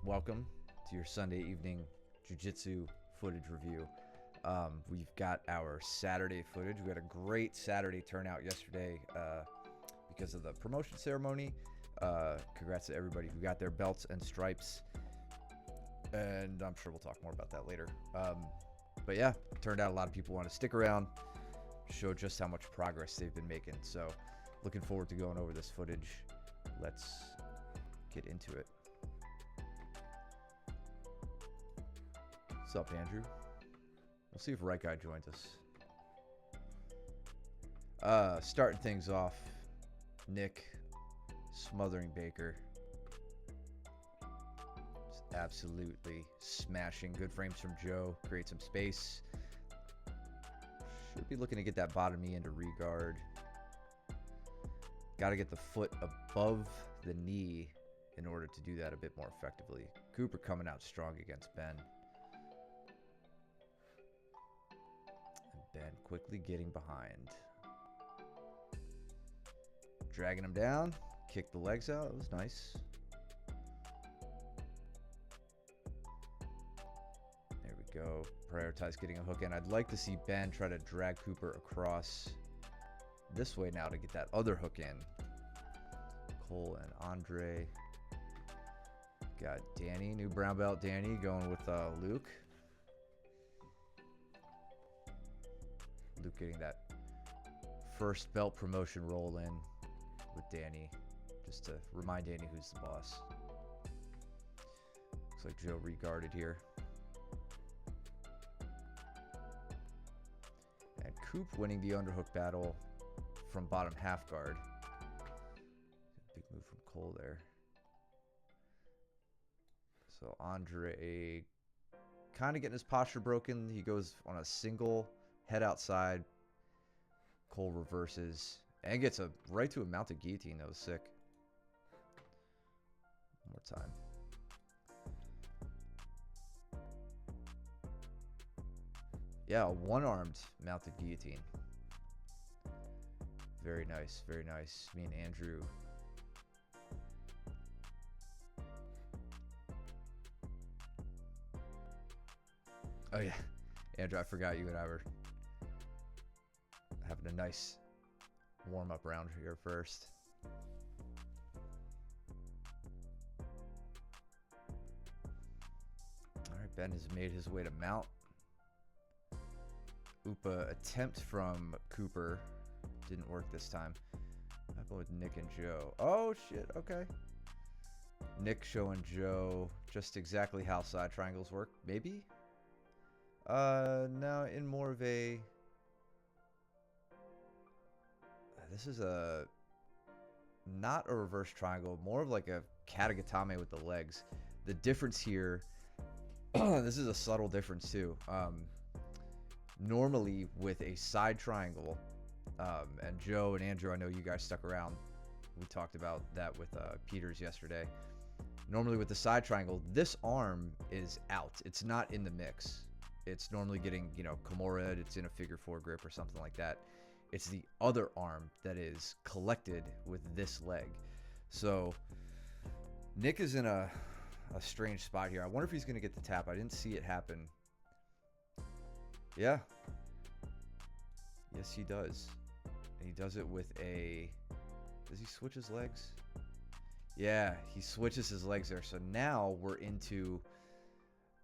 welcome to your Sunday evening jiu-jitsu footage review. We've got our Saturday footage. We had a great Saturday turnout yesterday because of the promotion ceremony. Congrats to everybody who got their belts and stripes. And I'm sure we'll talk more about that later. But yeah, turned out a lot of people want to stick around, show just how much progress they've been making. So looking forward to going over this footage. Let's get into it. What's up, Andrew? We'll see if Right Guy joins us. Starting things off, Nick smothering Baker. Just absolutely smashing. Good frames from Joe. Create some space. Should be looking to get that bottom knee into regard. Got to get the foot above the knee in order to do that a bit more effectively. Cooper coming out strong against Ben. And Ben quickly getting behind. Dragging him down. Kick the legs out. It was nice. There we go. Prioritize getting a hook in. I'd like to see Ben try to drag Cooper across this way now to get that other hook in. Cole and Andre. Got Danny, new brown belt Danny going with Luke. Luke getting that first belt promotion roll in with Danny, just to remind Danny who's the boss. Looks like Joe regarded here. And Coop winning the underhook battle from bottom half guard. Big move from Cole there. So Andre kind of getting his posture broken. He goes on a single head outside. Cole reverses and gets a right to a mounted guillotine. That was sick. One more time. Yeah, a one-armed mounted guillotine. Very nice, very nice. Me and Andrew. Oh yeah, Andrew, I forgot you and I were having a nice warm-up round here first. All right, Ben has made his way to mount. Upa attempt from Cooper. Didn't work this time. What happened with Nick and Joe? Oh, shit. Okay. Nick showing Joe just exactly how side triangles work. Maybe? No, in more of a... This is a... Not a reverse triangle. More of like a katagatame with the legs. The difference here... This is a subtle difference too. Normally with a side triangle... and Joe and Andrew, I know you guys stuck around. We talked about that with Peters yesterday. Normally with the side triangle, this arm is out. It's not in the mix. It's normally getting, Kimura. It's in a figure 4 grip or something like that. It's the other arm that is collected with this leg. So Nick is in a strange spot here. I wonder if he's going to get the tap. I didn't see it happen. Yeah. Yes, he does. And he does it with a... Does he switch his legs? Yeah, he switches his legs there. So now we're into...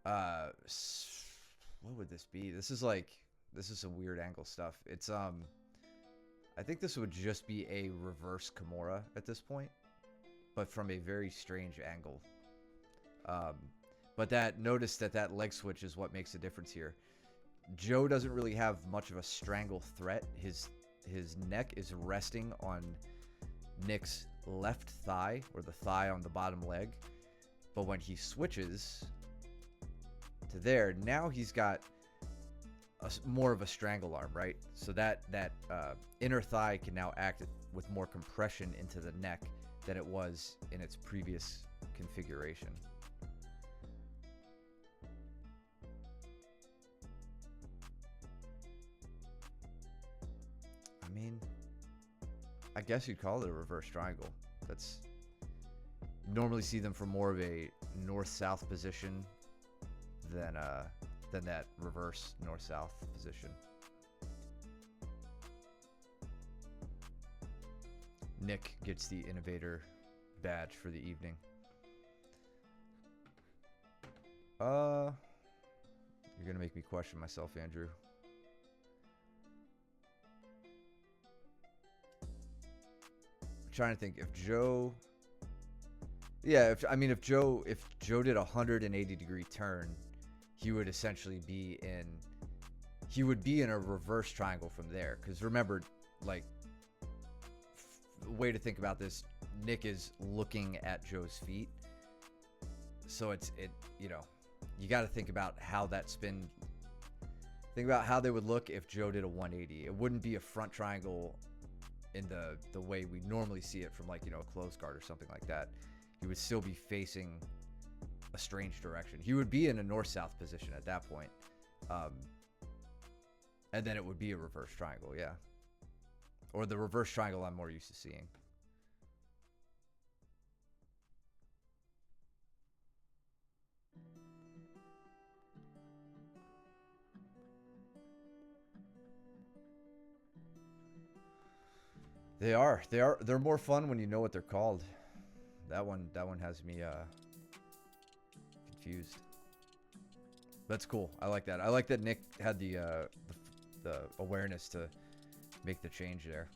what would this be? This is some weird angle stuff. It's, I think this would just be a reverse Kimura at this point. But from a very strange angle. But notice that leg switch is what makes a difference here. Joe doesn't really have much of a strangle threat. His neck is resting on Nick's left thigh, or the thigh on the bottom leg. But when he switches to there, now he's got more of a strangle arm, right? So that inner thigh can now act with more compression into the neck than it was in its previous configuration. I mean, I guess you'd call it a reverse triangle. That's normally see them from more of a north-south position than that reverse north-south position. Nick gets the innovator badge for the evening. You're gonna make me question myself, Andrew. I'm trying to think if Joe. Yeah, if Joe did a 180-degree turn, he would essentially be in. He would be in a reverse triangle from there. Because remember, like, way to think about this, Nick is looking at Joe's feet, so you got to think about how that spin. Think about how they would look if Joe did a 180. It wouldn't be a front triangle in the way we normally see it from, like, a closed guard or something like that. He would still be facing a strange direction. He would be in a north-south position at that point, and then it would be a reverse triangle, yeah. Or the reverse triangle I'm more used to seeing. They're more fun when you know what they're called. That one has me confused. That's cool. I like that. I like that Nick had the awareness to make the change there.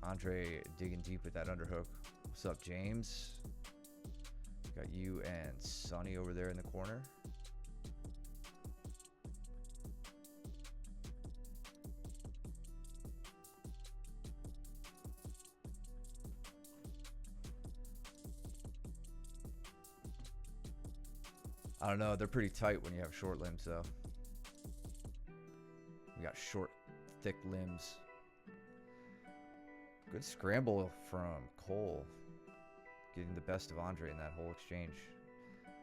Andre digging deep with that underhook. What's up, James? Got you and Sonny over there in the corner. I don't know. They're pretty tight when you have short limbs, though. We got short, thick limbs. Good scramble from Cole. Getting the best of Andre in that whole exchange.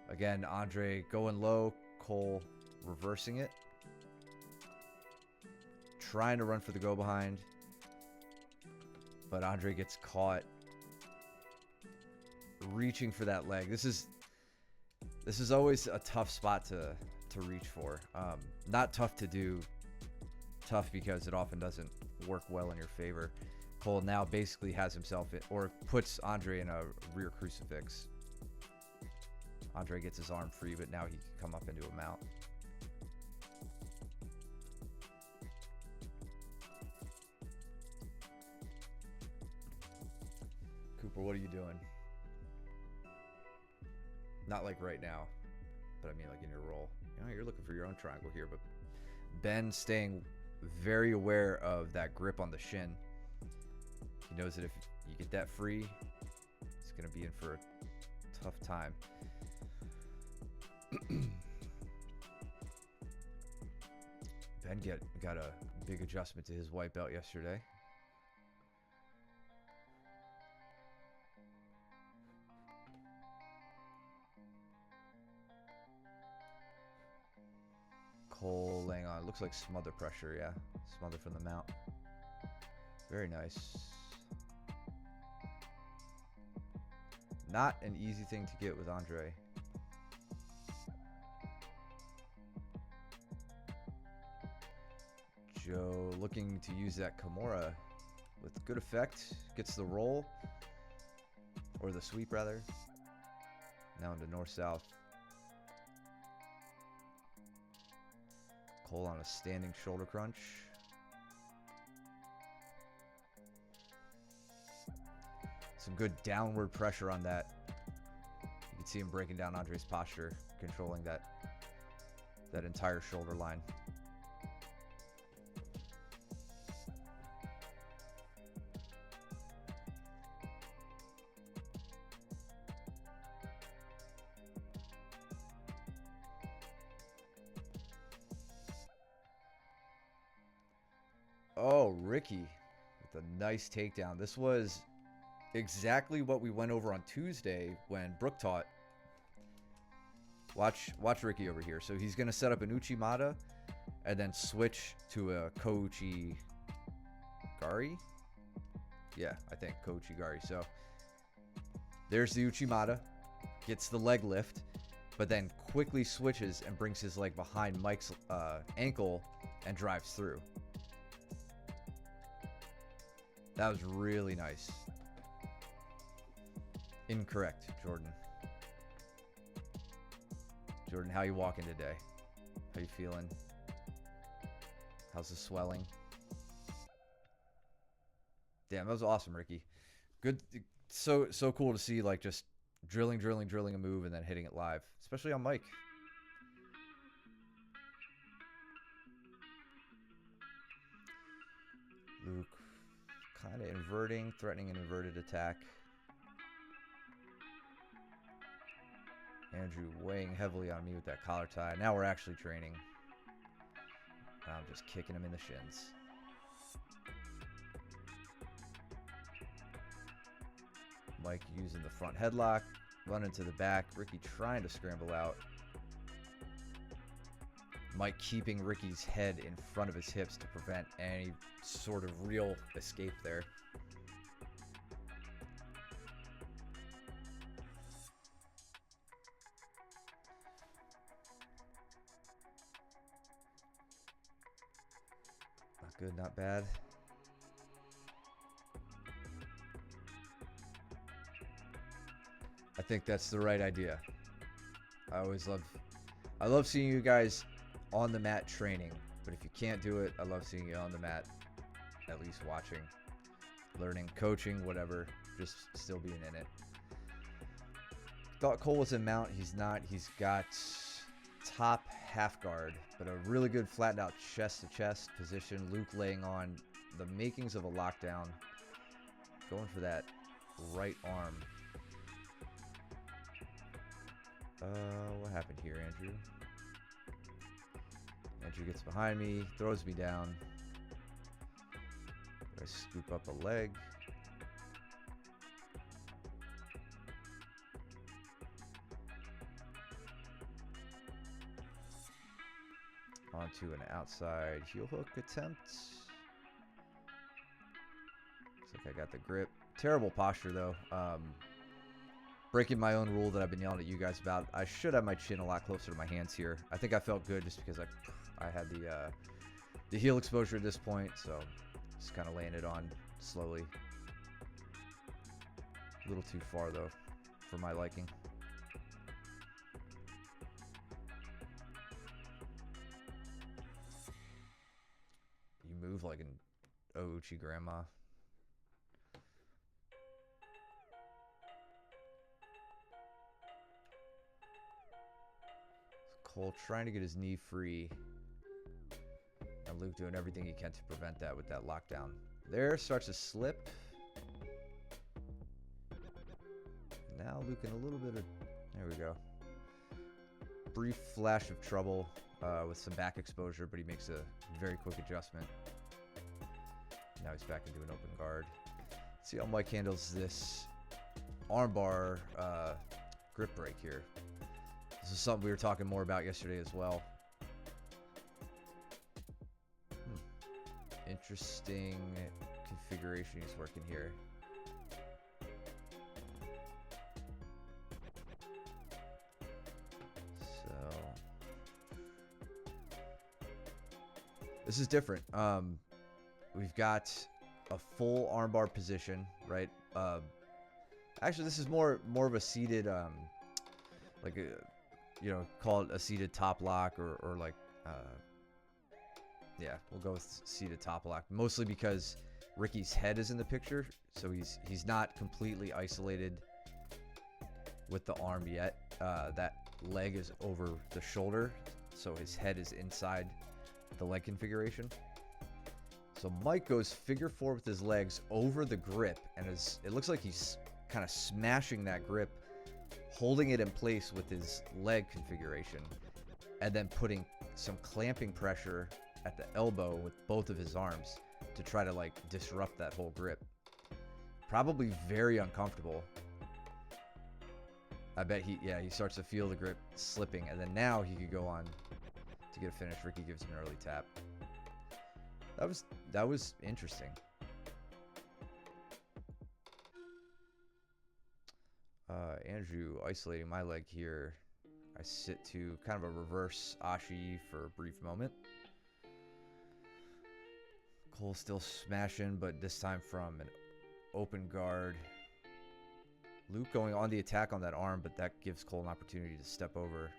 Again, Andre going low. Cole reversing it. Trying to run for the go behind. But Andre gets caught. Reaching for that leg. This is always a tough spot to reach for. Not tough to do. Tough because it often doesn't work well in your favor. Cole now basically has himself or puts Andre in a rear crucifix. Andre gets his arm free, but now he can come up into a mount. Cooper, what are you doing? Not like right now, but I mean like in your role. You're looking for your own triangle here, but Ben staying very aware of that grip on the shin. He knows that if you get that free, he's going to be in for a tough time. Ben got a big adjustment to his white belt yesterday. Cole laying on. It looks like smother pressure, yeah. Smother from the mount. Very nice. Not an easy thing to get with Andre. Joe looking to use that Kimura with good effect. Gets the roll. Or the sweep, rather. Now into north-south. Cole on a standing shoulder crunch. Some good downward pressure on that. You can see him breaking down Andre's posture, controlling that entire shoulder line. Oh, Ricky with a nice takedown. This was exactly what we went over on Tuesday when Brooke taught. Watch Ricky over here. So he's going to set up an Uchimata and then switch to a Kouchi Gari. Yeah, I think Kouchi Gari. So There's the Uchimata. Gets the leg lift, but then quickly switches and brings his leg behind Mike's ankle and drives through. That was really nice. Incorrect, Jordan. Jordan, how you walking today? How you feeling? How's the swelling? Damn, that was awesome, Ricky. Good, so cool to see, like, just drilling a move and then hitting it live, especially on Mike. Luke kind of inverting, threatening an inverted attack. Andrew weighing heavily on me with that collar tie. Now we're actually training. I'm just kicking him in the shins. Mike using the front headlock, running to the back. Ricky trying to scramble out. Mike keeping Ricky's head in front of his hips to prevent any sort of real escape there. Not good, not bad. I think that's the right idea. I love seeing you guys on the mat training, but if you can't do it, I love seeing you on the mat, at least watching, learning, coaching, whatever, just still being in it. Thought Cole was in mount. He's not. He's got top half guard, but a really good flattened out chest to chest position. Luke laying on the makings of a lockdown, going for that right arm. What happened here, Andrew? Andrew gets behind me, throws me down. I scoop up a leg. Onto an outside heel hook attempt. Looks like I got the grip. Terrible posture, though. Breaking my own rule that I've been yelling at you guys about. I should have my chin a lot closer to my hands here. I think I felt good just because I had the heel exposure at this point, so just kind of laying it on slowly. A little too far though, for my liking. You move like an Ouchi grandma. Cole trying to get his knee free. And Luke doing everything he can to prevent that with that lockdown. There, starts to slip. Now Luke in a little bit of... There we go. Brief flash of trouble with some back exposure, but he makes a very quick adjustment. Now he's back into an open guard. Let's see how Mike handles this armbar grip break here. This is something we were talking more about yesterday as well. Interesting configuration he's working here. So this is different. We've got a full armbar position, right? Actually, this is more of a seated, like a, you know, call it a seated top lock or like, yeah, we'll go with seated top lock. Mostly because Ricky's head is in the picture, so he's not completely isolated with the arm yet. That leg is over the shoulder, so his head is inside the leg configuration. So Mike goes figure four with his legs over the grip, and it looks like he's kind of smashing that grip, holding it in place with his leg configuration, and then putting some clamping pressure at the elbow with both of his arms to try to like disrupt that whole grip. Probably very uncomfortable. I bet he starts to feel the grip slipping, and then now he could go on to get a finish. Ricky gives him an early tap. That was interesting. Andrew isolating my leg here. I sit to kind of a reverse Ashi for a brief moment. Cole still smashing, but this time from an open guard. Luke going on the attack on that arm, but that gives Cole an opportunity to step over.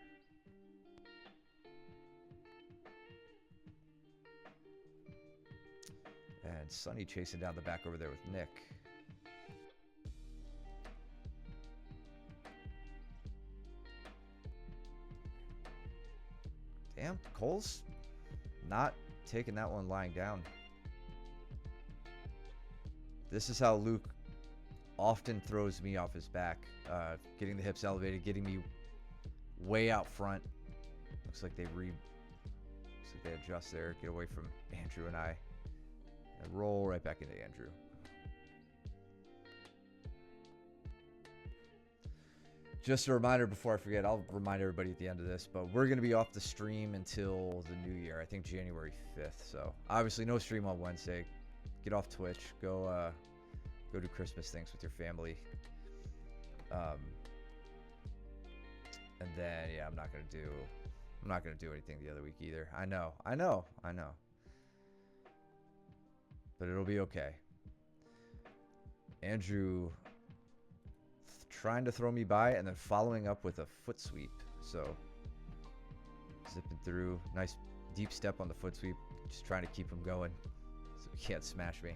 And Sonny chasing down the back over there with Nick. Damn, Cole's not taking that one lying down. This is how Luke often throws me off his back. Getting the hips elevated, getting me way out front. Looks like they adjust there, get away from Andrew and I. And roll right back into Andrew. Just a reminder before I forget, I'll remind everybody at the end of this, but we're going to be off the stream until the new year, I think January 5th. So obviously no stream on Wednesday. Get off Twitch. Go do Christmas things with your family. And then yeah, I'm not gonna do anything the other week either. I know. But it'll be okay. Andrew trying to throw me by and then following up with a foot sweep. So zipping through, nice deep step on the foot sweep, just trying to keep him going so he can't smash me.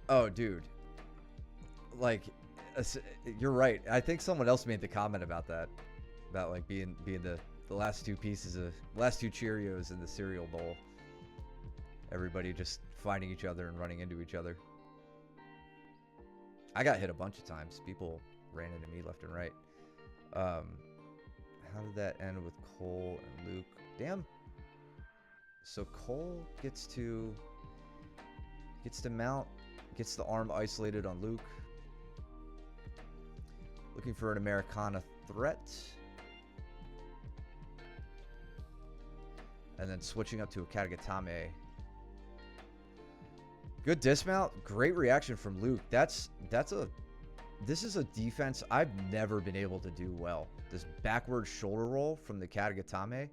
Oh, dude. Like, you're right. I think someone else made the comment about that. About, like, being the last two Cheerios in the cereal bowl. Everybody just finding each other and running into each other. I got hit a bunch of times. People ran into me left and right. How did that end with Cole and Luke? Damn. So Cole gets to mount, gets the arm isolated on Luke. Looking for an Americana threat. And then switching up to a Katagatame. Good dismount. Great reaction from Luke. This is a defense I've never been able to do well. This backward shoulder roll from the Katagatame.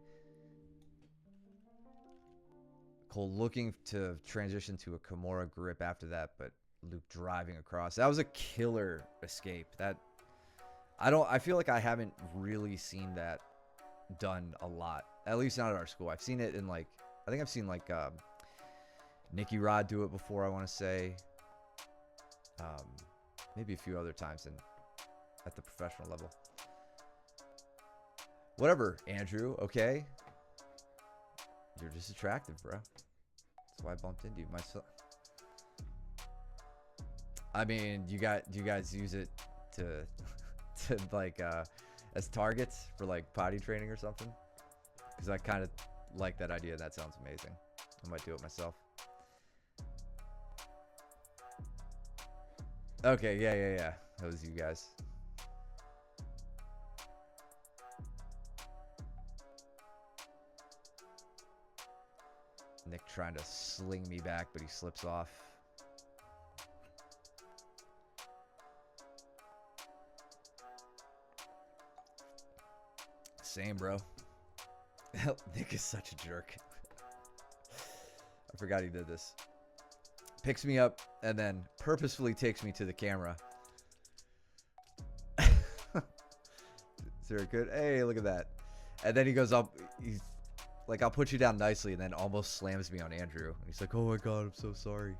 Cole looking to transition to a Kimura grip after that, but Luke driving across. That was a killer escape. I feel like I haven't really seen that done a lot. At least not at our school. I've seen it in I think I've seen Nicky Rod do it before, I want to say. Maybe a few other times at the professional level. Whatever, Andrew, okay? You're just attractive, bro. That's why I bumped into you myself. I mean, do you guys use it to as targets for potty training or something? Because I kind of like that idea. That sounds amazing. I might do it myself. Okay, yeah. That was you guys. Nick trying to sling me back, but he slips off. Same, bro. Nick is such a jerk. I forgot he did this. Picks me up and then purposefully takes me to the camera. Is there a good? Hey, look at that. And then he goes up. He's like, I'll put you down nicely, and then almost slams me on Andrew. And he's like, oh my God, I'm so sorry.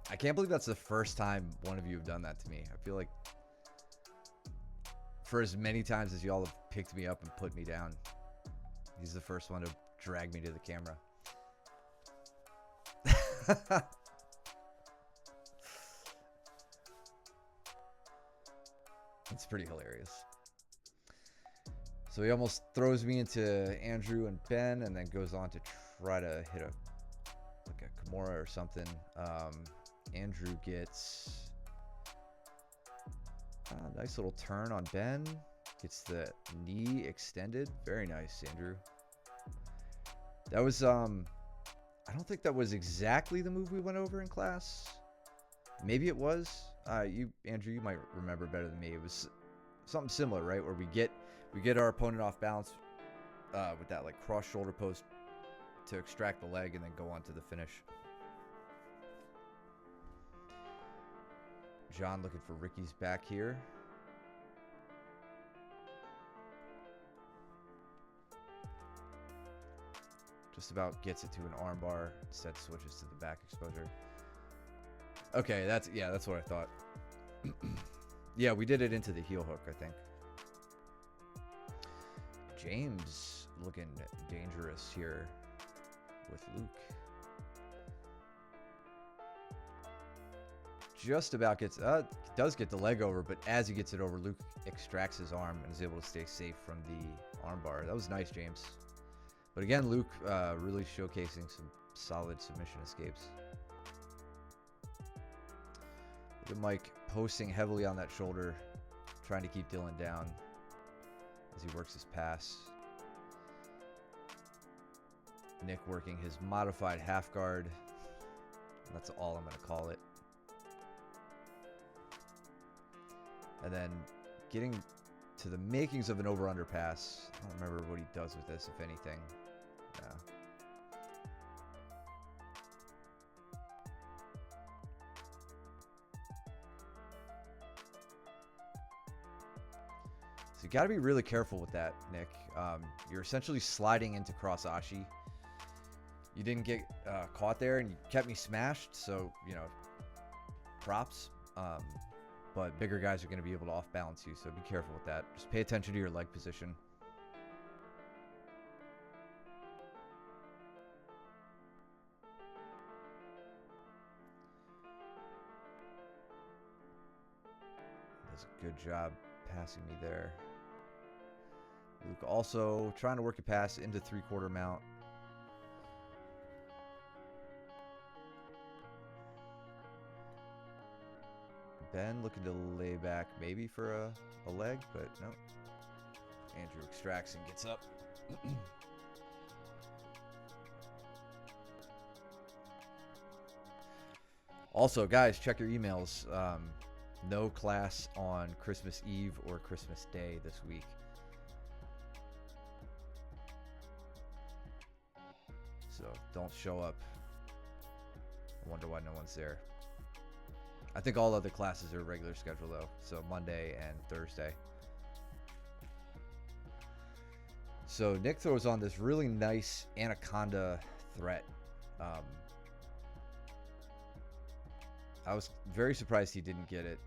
I can't believe that's the first time one of you have done that to me. I feel like for as many times as y'all have picked me up and put me down, he's the first one to drag me to the camera. It's pretty hilarious. So he almost throws me into Andrew and Ben, and then goes on to try to hit a Kimura or something. Andrew gets a nice little turn on Ben. Gets the knee extended. Very nice, Andrew. That was I don't think that was exactly the move we went over in class. Maybe it was. Andrew, you might remember better than me. It was something similar, right? Where we get our opponent off balance with that like cross shoulder post to extract the leg and then go on to the finish. John looking for Ricky's back here. Just about gets it to an armbar. Instead switches to the back exposure. Okay, that's what I thought. Yeah, we did it into the heel hook, I think. James looking dangerous here with Luke. Just about does get the leg over, but as he gets it over, Luke extracts his arm and is able to stay safe from the armbar. That was nice, James. But again, Luke really showcasing some solid submission escapes. Look at Mike posting heavily on that shoulder, trying to keep Dylan down as he works his pass. Nick working his modified half guard. That's all I'm going to call it. And then getting to the makings of an over-under pass. I don't remember what he does with this, if anything. No. So you got to be really careful with that, Nick. You're essentially sliding into cross ashi. You didn't get caught there, and you kept me smashed. So, you know, props. But bigger guys are going to be able to off-balance you, so be careful with that. Just pay attention to your leg position. Does a good job passing me there. Luke also trying to work a pass into three-quarter mount. Ben looking to lay back maybe for a leg, but no. Andrew extracts and gets up. Also, guys, check your emails. No class on Christmas Eve or Christmas Day this week. So don't show up. I wonder why no one's there. I think all other classes are regular schedule though, so Monday and Thursday. So Nick throws on this really nice anaconda threat. I was very surprised he didn't get it,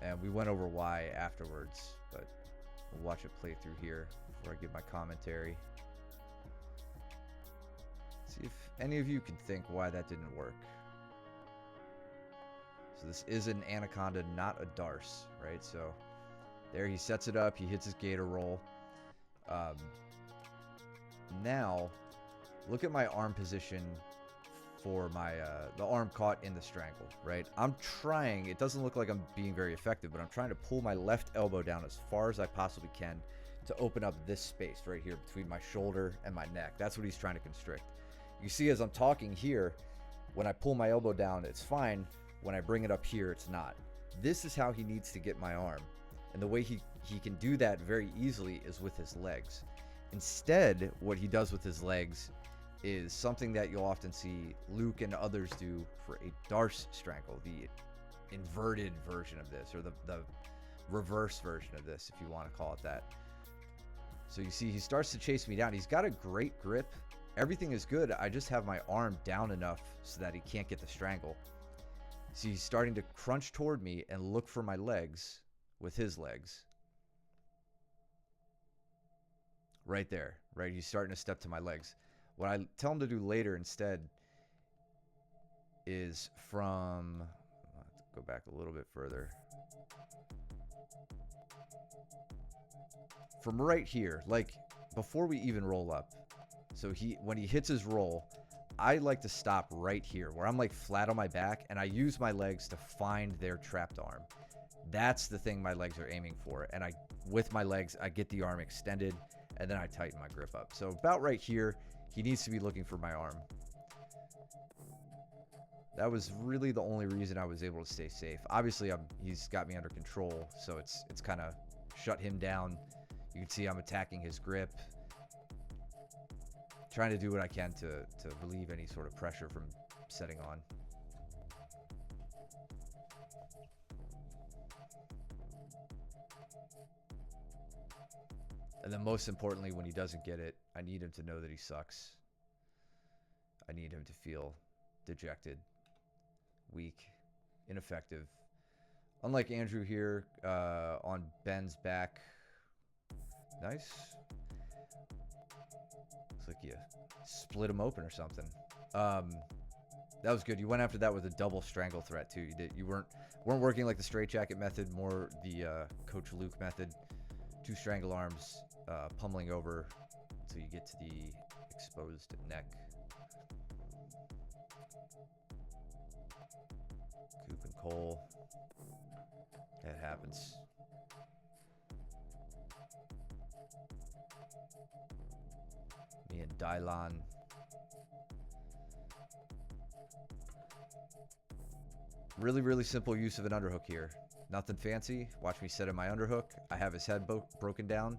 and we went over why afterwards, but we'll watch it play through here before I give my commentary. See if any of you can think why that didn't work. So this is an anaconda, not a darce, right? So there he sets it up. He hits his gator roll. Now, look at my arm position for my the arm caught in the strangle, right? I'm trying. It doesn't look like I'm being very effective, but I'm trying to pull my left elbow down as far as I possibly can to open up this space right here between my shoulder and my neck. That's what he's trying to constrict. You see, as I'm talking here, when I pull my elbow down, it's fine. When I bring it up here, it's not. This is how he needs to get my arm. And the way he can do that very easily is with his legs. Instead, what he does with his legs is something that you'll often see Luke and others do for a darce strangle, the inverted version of this, or the reverse version of this, if you want to call it that. So you see, he starts to chase me down. He's got a great grip. Everything is good. I just have my arm down enough so that he can't get the strangle. See, he's starting to crunch toward me and look for my legs with his legs. Right there, right? He's starting to step to my legs. What I tell him to do later instead is from, I'll have to go back a little bit further. From right here, like before we even roll up. So when he hits his roll, I like to stop right here where I'm like flat on my back, and I use my legs to find their trapped arm. That's the thing my legs are aiming for. And with my legs, I get the arm extended, and then I tighten my grip up. So about right here He needs to be looking for my arm. That was really the only reason I was able to stay safe. Obviously, he's got me under control, so it's kind of shut him down. You can see I'm attacking his grip. Trying to do what I can to relieve any sort of pressure from setting on. And then most importantly, when he doesn't get it, I need him to know that he sucks. I need him to feel dejected, weak, ineffective. Unlike Andrew here on Ben's back. Nice. Looks like you split him open or something. That was good. You went after that with a double strangle threat too. You weren't working like the straitjacket method, more the Coach Luke method. 2 strangle arms, pummeling over until you get to the exposed neck. Coop and Cole. That happens. Me and Dylan. Really, really simple use of an underhook here. Nothing fancy. Watch me set in my underhook. I have his head broken down,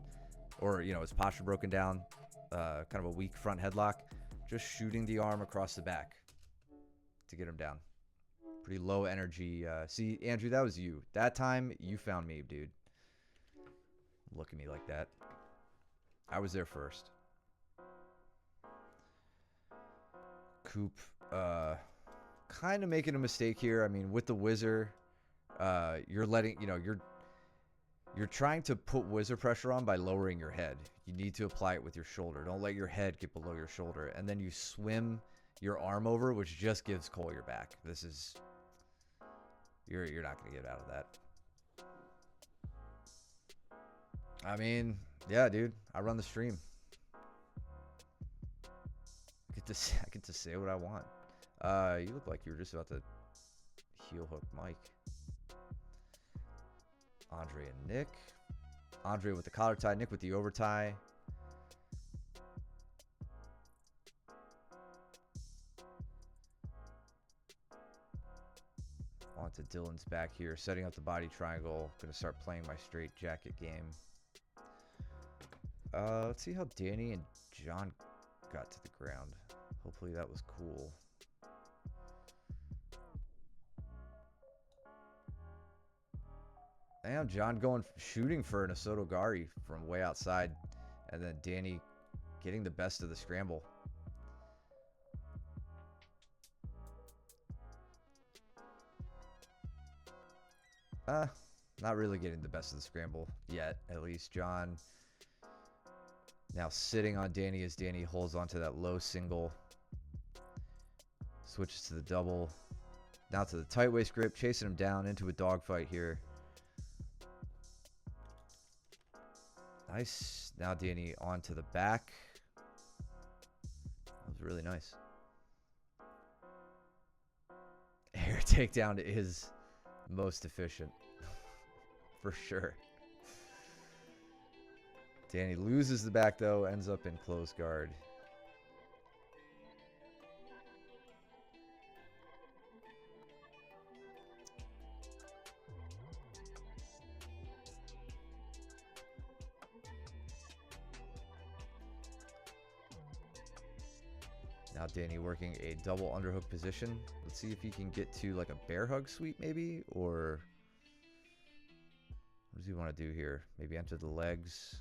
or his posture broken down. Kind of a weak front headlock. Just shooting the arm across the back to get him down. Pretty low energy. See, Andrew, that was you. That time, you found me, dude. Look at me like that. I was there first. Coop, kind of making a mistake here. I mean, with the Whizzer, you're letting, you're trying to put Whizzer pressure on by lowering your head. You need to apply it with your shoulder. Don't let your head get below your shoulder. And then you swim your arm over, which just gives Cole your back. This is, you're not going to get out of that. I mean, yeah, dude, I run the stream. I get to say what I want. You look like you were just about to heel hook Mike. Andre and Nick. Andre with the collar tie, Nick with the over tie. On to Dylan's back here, setting up the body triangle. Gonna start playing my straight jacket game. Let's see how Danny and John got to the ground. Hopefully that was cool. Damn, John shooting for an Osotogari from way outside. And then Danny getting the best of the scramble. Not really getting the best of the scramble yet. At least John now sitting on Danny as Danny holds onto that low single. Switches to the double. Now to the tight waist grip, chasing him down into a dogfight here. Nice. Now Danny onto the back. That was really nice. Air takedown is most efficient. For sure. Danny loses the back though, ends up in close guard. Now Danny working a double underhook position. Let's see if he can get to like a bear hug sweep maybe, or what does he want to do here? Maybe enter the legs.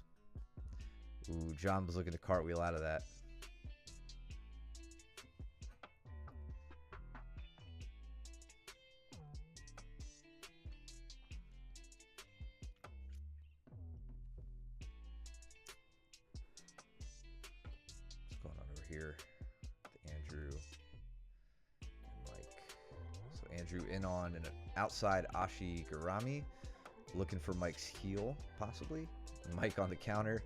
Ooh, John was looking to cartwheel out of that. What's going on over here? Andrew and Mike. So Andrew in on an outside Ashi Garami, looking for Mike's heel, possibly. Mike on the counter.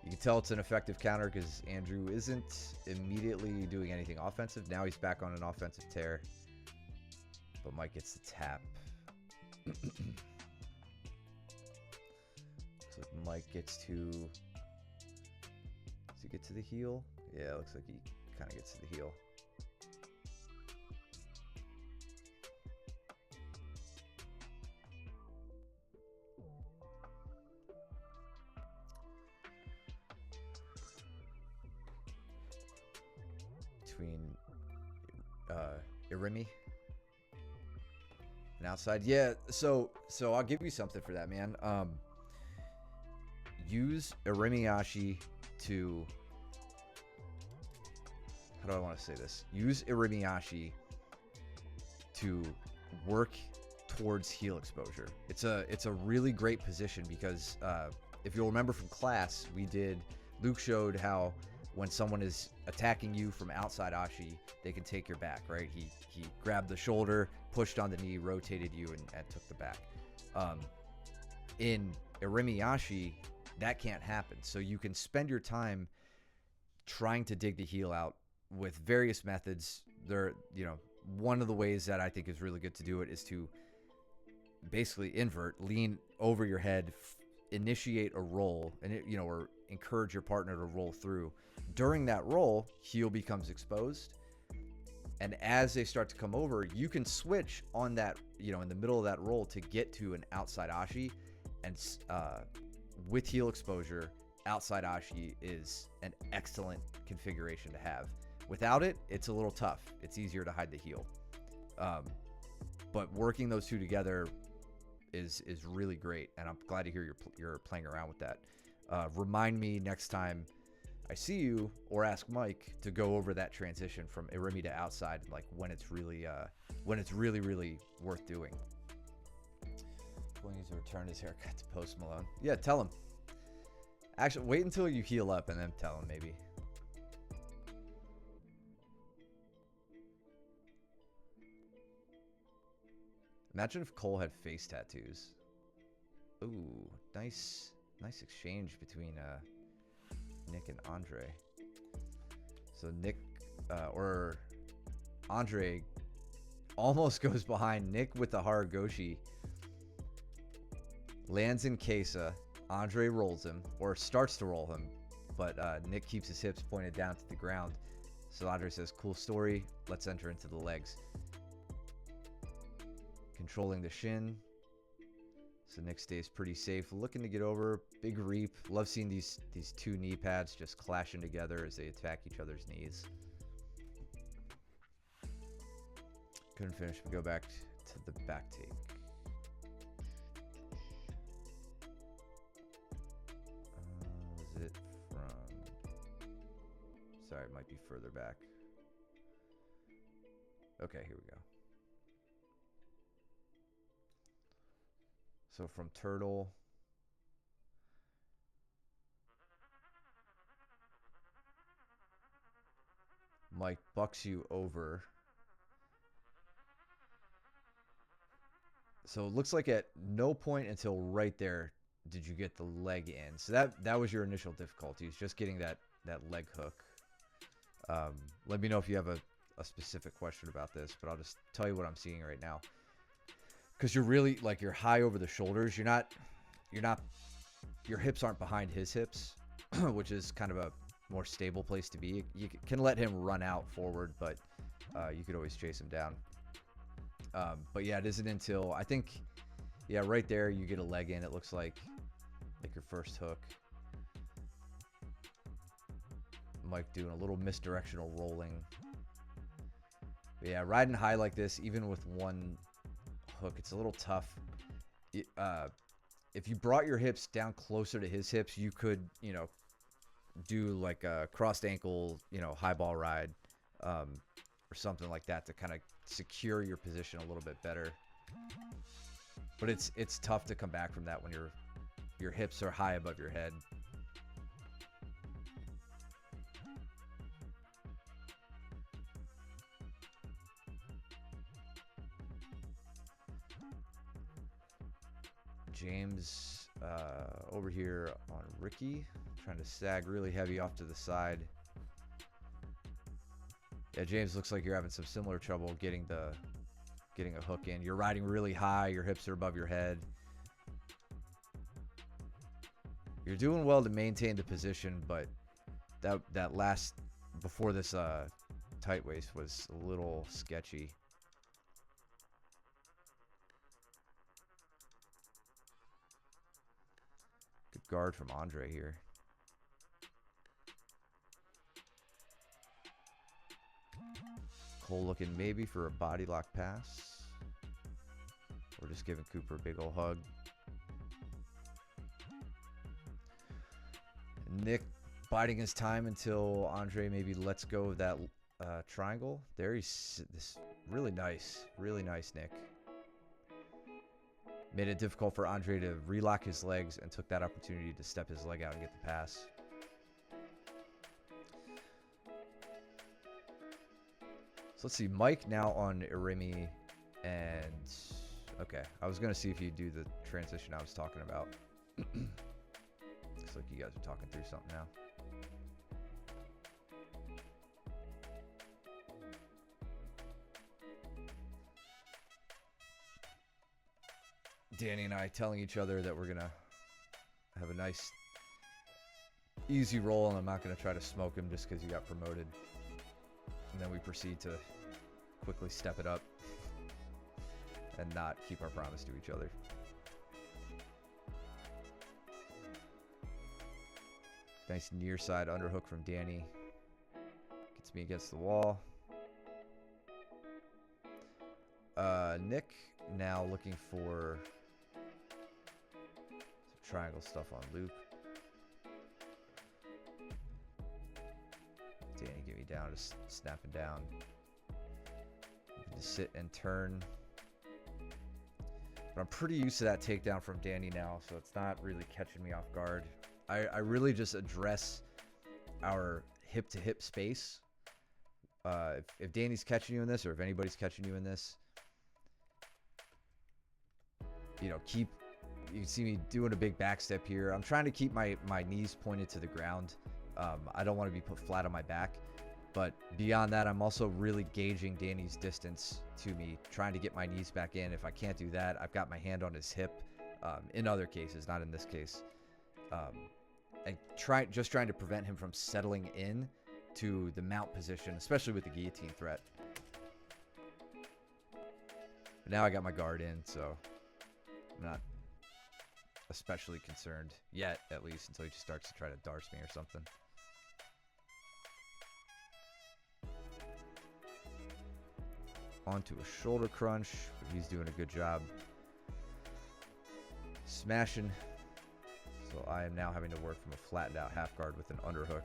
You can tell it's an effective counter because Andrew isn't immediately doing anything offensive. Now he's back on an offensive tear. But Mike gets the tap. Looks like Mike gets to... Does he get to the heel? Yeah, it looks like he kind of gets to the heel. Between Irimi and outside. Yeah, so I'll give you something for that, man. Use Irimiyashi to, how do I want to say this? Use Irimiyashi to work towards heel exposure. It's a really great position because if you'll remember from class, Luke showed how when someone is attacking you from outside Ashi, they can take your back, right? He grabbed the shoulder, pushed on the knee, rotated you, and took the back. In Irimiyashi, that can't happen. So you can spend your time trying to dig the heel out with various methods. One of the ways that I think is really good to do it is to basically invert, lean over your head, initiate a roll, and or encourage your partner to roll through. During that roll, heel becomes exposed, and as they start to come over, you can switch on that, in the middle of that roll to get to an outside Ashi, and with heel exposure, outside Ashi is an excellent configuration to have. Without it, it's a little tough. It's easier to hide the heel. But working those two together is really great, and I'm glad to hear you're playing around with that. Remind me next time I see you, or ask Mike to go over that transition from Irimi to outside, like when it's really worth doing. When he's to return his haircut to Post Malone. Yeah, tell him. Actually, wait until you heal up and then tell him maybe. Imagine if Cole had face tattoos. Ooh, nice exchange between Nick and Andre. So Nick or Andre almost goes behind Nick with the Haragoshi. Lands in Kesa. Andre rolls him, or starts to roll him, but Nick keeps his hips pointed down to the ground. So Andre says, "Cool story. Let's enter into the legs." Controlling the shin. So Nick stays pretty safe, looking to get over. Big reap. Love seeing these two knee pads just clashing together as they attack each other's knees. Couldn't finish. We go back to the back take. Was it from... Sorry, it might be further back. Okay, here we go. So from turtle, Mike bucks you over. So it looks like at no point until right there did you get the leg in. So that was your initial difficulty, is just getting that leg hook. Let me know if you have a specific question about this, but I'll just tell you what I'm seeing right now. Because you're really, like, you're high over the shoulders. Your hips aren't behind his hips, which is kind of a more stable place to be. You can let him run out forward, but you could always chase him down. But yeah, it isn't until, I think, yeah, right there you get a leg in. It looks like your first hook. Mike doing a little misdirectional rolling. But yeah, riding high like this, even with one hook, it's a little tough. If you brought your hips down closer to his hips, you could, do like a crossed ankle, high ball ride, or something like that to kind of secure your position a little bit better. But it's tough to come back from that when your hips are high above your head. James over here on Ricky, trying to sag really heavy off to the side. Yeah, James, looks like you're having some similar trouble getting a hook in. You're riding really high, your hips are above your head. You're doing well to maintain the position, but that last before this tight waist was a little sketchy. Good guard from Andre here. Cole looking maybe for a body lock pass. We're just giving Cooper a big old hug. Nick biding his time until Andre maybe lets go of that triangle. There he's this really nice Nick. Made it difficult for Andre to relock his legs and took that opportunity to step his leg out and get the pass. So let's see, Mike now on Irimi, and okay, I was gonna see if you do the transition I was talking about. Looks like you guys are talking through something now. Danny and I telling each other that we're gonna have a nice easy roll, and I'm not gonna try to smoke him just because you got promoted. And then we proceed to quickly step it up and not keep our promise to each other. Nice near side underhook from Danny. Gets me against the wall. Nick now looking for some triangle stuff on Luke. Danny get me down, just snapping down. To sit and turn. But I'm pretty used to that takedown from Danny now, so it's not really catching me off guard. I really just address our hip-to-hip space. If Danny's catching you in this, or if anybody's catching you in this, you know, you can see me doing a big back step here. I'm trying to keep my knees pointed to the ground. I don't want to be put flat on my back. But beyond that, I'm also really gauging Danny's distance to me, trying to get my knees back in. If I can't do that, I've got my hand on his hip. In other cases, not in this case. And just trying to prevent him from settling in to the mount position, especially with the guillotine threat. But now I got my guard in, so I'm not especially concerned yet, at least, until he just starts to try to darce me or something. Onto a shoulder crunch, but he's doing a good job smashing. So I am now having to work from a flattened out half guard with an underhook.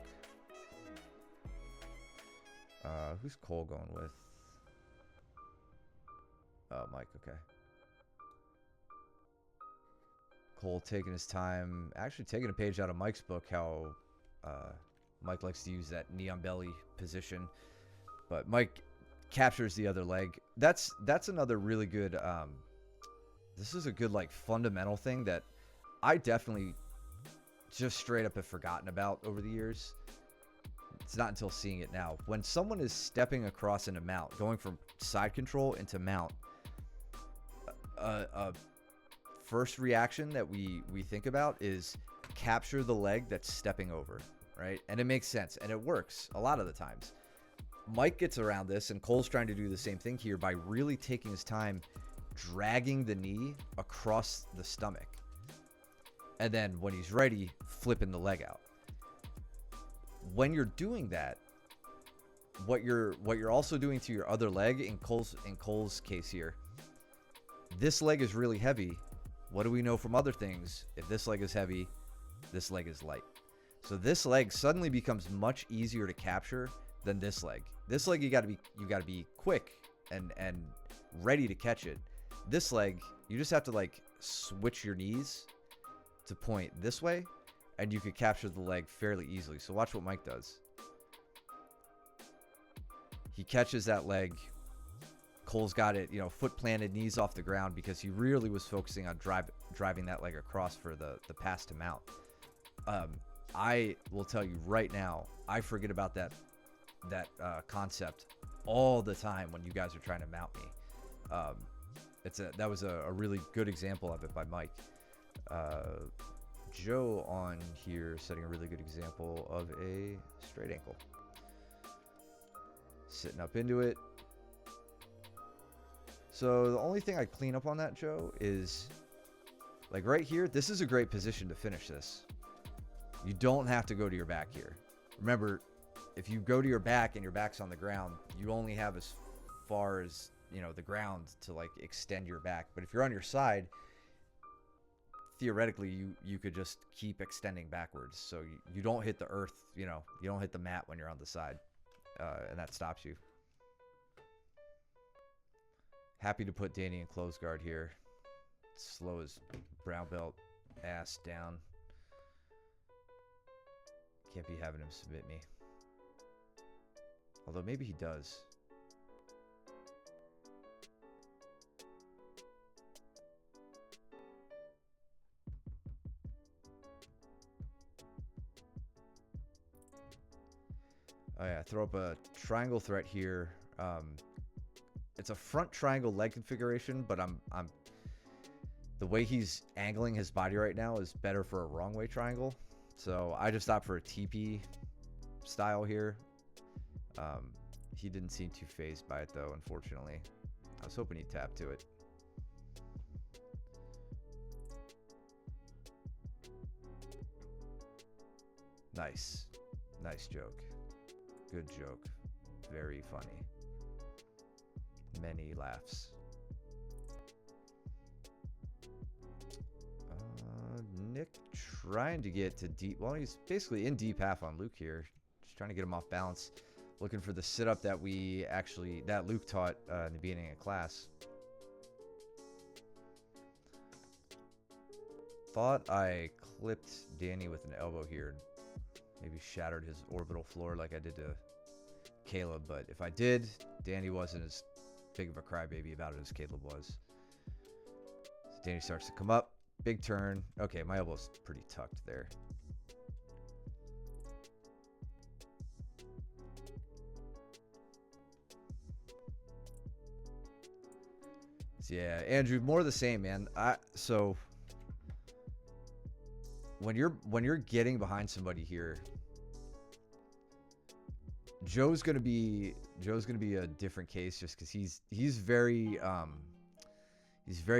Who's Cole going with? Oh, Mike, okay. Cole taking his time, actually taking a page out of Mike's book, how Mike likes to use that knee on belly position. But Mike captures the other leg. That's another really good this is a good like fundamental thing that I definitely just straight up have forgotten about over the years. It's not until seeing it now. When someone is stepping across into mount, going from side control into mount, first reaction that we think about is capture the leg that's stepping over, right? And it makes sense and it works a lot of the times. Mike gets around this, and Cole's trying to do the same thing here by really taking his time dragging the knee across the stomach. And then when he's ready, flipping the leg out. When you're doing that, what you're also doing to your other leg, in Cole's case here, this leg is really heavy. What do we know from other things? If this leg is heavy, this leg is light. So this leg suddenly becomes much easier to capture than this leg. This leg you got to be quick and ready to catch it. This leg, you just have to like switch your knees to point this way, and you could capture the leg fairly easily. So watch what Mike does. He catches that leg. Cole's got it, foot planted, knees off the ground, because he really was focusing on driving that leg across for the pass to mount. I will tell you right now, I forget about that concept all the time when you guys are trying to mount me. That was a really good example of it by Mike. Joe on here setting a really good example of a straight ankle. Sitting up into it. So the only thing I clean up on that, Joe, is like right here. This is a great position to finish this. You don't have to go to your back here. Remember, if you go to your back and your back's on the ground, you only have as far as, you know, the ground to like extend your back. But if you're on your side, theoretically, you could just keep extending backwards. So you don't hit the earth, you know, you don't hit the mat when you're on the side. And that stops you. Happy to put Danny in close guard here. Slow his brown belt ass down. Can't be having him submit me. Although maybe he does. Oh yeah, throw up a triangle threat here. It's a front triangle leg configuration, but I'm the way he's angling his body right now is better for a wrong way triangle. So I just opt for a TP style here. He didn't seem too phased by it though, unfortunately. I was hoping he'd tap to it. Nice. Nice joke. Good joke. Very funny. Many laughs. Nick trying to get to deep. Well, he's basically in deep half on Luke here. Just trying to get him off balance. Looking for the sit-up that Luke taught in the beginning of class. Thought I clipped Danny with an elbow here. Maybe shattered his orbital floor like I did to Caleb. But if I did, Danny wasn't as big of a crybaby about it as Caleb was. So Danny starts to come up. Big turn. Okay, my elbow's pretty tucked there. So yeah, Andrew, more of the same, man. So when you're getting behind somebody here, Joe's gonna be a different case just because he's very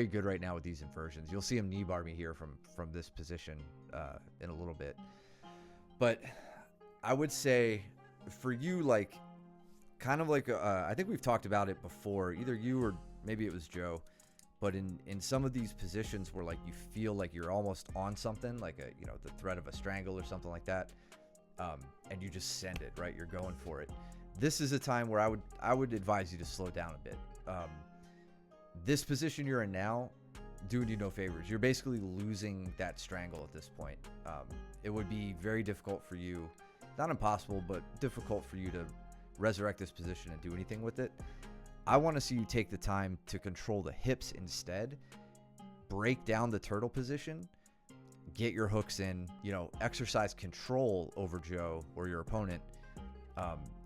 good right now with these inversions. You'll see him knee bar me here from this position in a little bit. But I would say for you, like kind of like I think we've talked about it before. Either you or maybe it was Joe. But in some of these positions where like you feel like you're almost on something, like the threat of a strangle or something like that, and you just send it, right? You're going for it. This is a time where I would advise you to slow down a bit. This position you're in now, doing you no favors. You're basically losing that strangle at this point. It would be very difficult for you, not impossible, but difficult for you to resurrect this position and do anything with it. I want to see you take the time to control the hips instead, break down the turtle position, get your hooks in, exercise control over Joe or your opponent,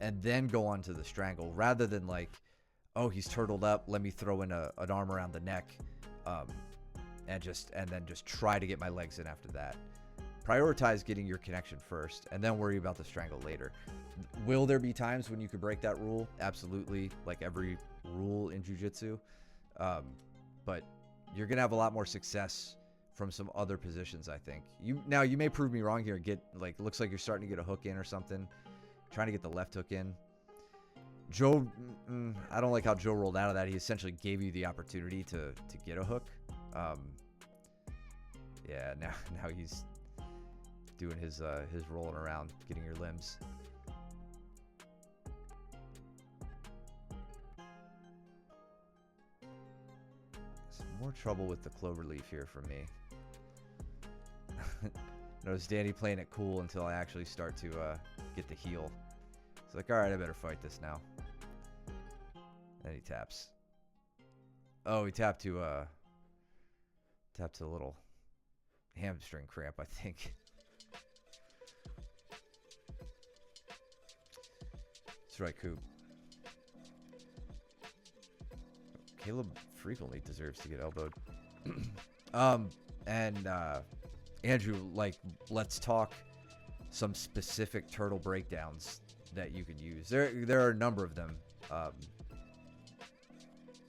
and then go on to the strangle rather than like, oh, he's turtled up, let me throw in an arm around the neck, and then just try to get my legs in after that. Prioritize getting your connection first and then worry about the strangle later. Will there be times when you could break that rule? Absolutely, like every rule in jiu-jitsu. But you're going to have a lot more success from some other positions, I think. You may prove me wrong here. Looks like you're starting to get a hook in or something. Trying to get the left hook in. Joe, I don't like how Joe rolled out of that. He essentially gave you the opportunity to get a hook. Yeah, now he's doing his rolling around, getting your limbs. Some more trouble with the clover leaf here for me. Notice Danny playing it cool until I actually start to get the heel. It's like, all right, I better fight this now. Then he taps. Oh, he tapped to a little hamstring cramp, I think. That's right, Coop. Caleb frequently deserves to get elbowed. Andrew, let's talk some specific turtle breakdowns that you could use. There are a number of them,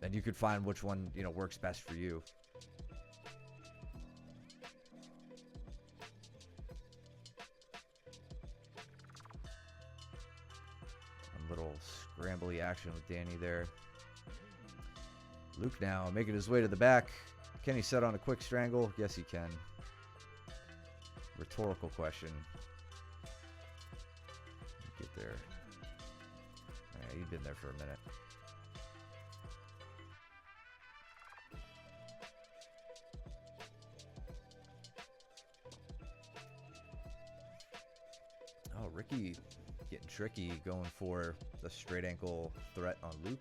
and you could find which one works best for you. A little scrambly action with Danny there. Luke now making his way to the back. Can he set on a quick strangle? Yes, he can. Rhetorical question. Get there. Yeah, you've been there for a minute. Oh, Ricky getting tricky, going for the straight ankle threat on Luke.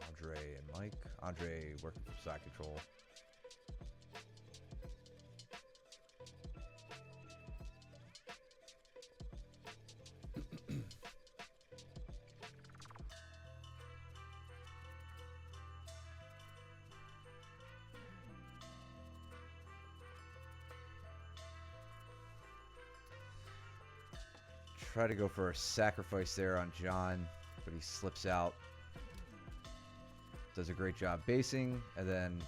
Andre and Mike. Andre working from side control. Try to go for a sacrifice there on John, but he slips out. Does a great job basing, and then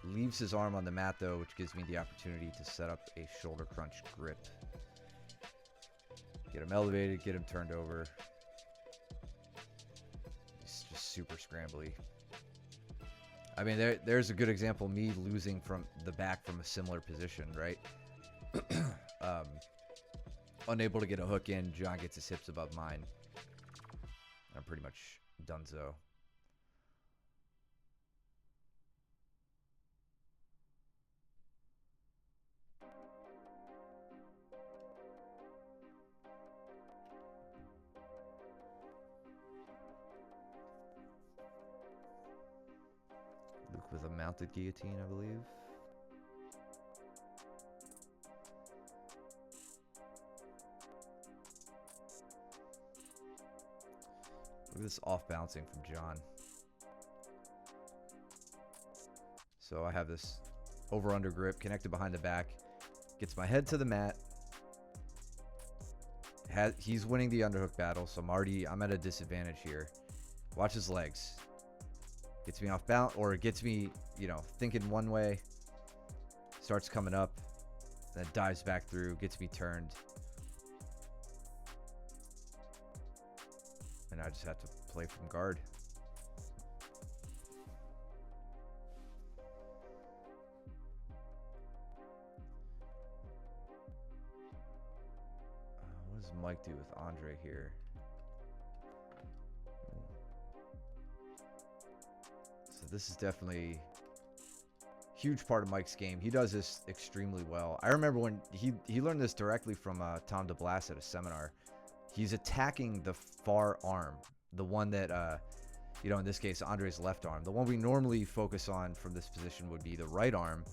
leaves his arm on the mat, though, which gives me the opportunity to set up a shoulder crunch grip. Get him elevated, get him turned over. He's just super scrambly. I mean, there's a good example of me losing from the back from a similar position, right? Unable to get a hook in, John gets his hips above mine. I'm pretty much donezo. Luke with a mounted guillotine, I believe. Look at this off bouncing from John. So I have this over under grip connected behind the back. Gets my head to the mat. He's winning the underhook battle, so I'm at a disadvantage here. Watch his legs. Gets me off balance, or it gets me, thinking one way. Starts coming up, then dives back through, gets me turned. And I just have to play from guard. What does Mike do with Andre here? So this is definitely a huge part of Mike's game. He does this extremely well. I remember when he learned this directly from Tom DeBlas at a seminar. He's attacking the far arm, the one that, in this case, Andre's left arm. The one we normally focus on from this position would be the right arm,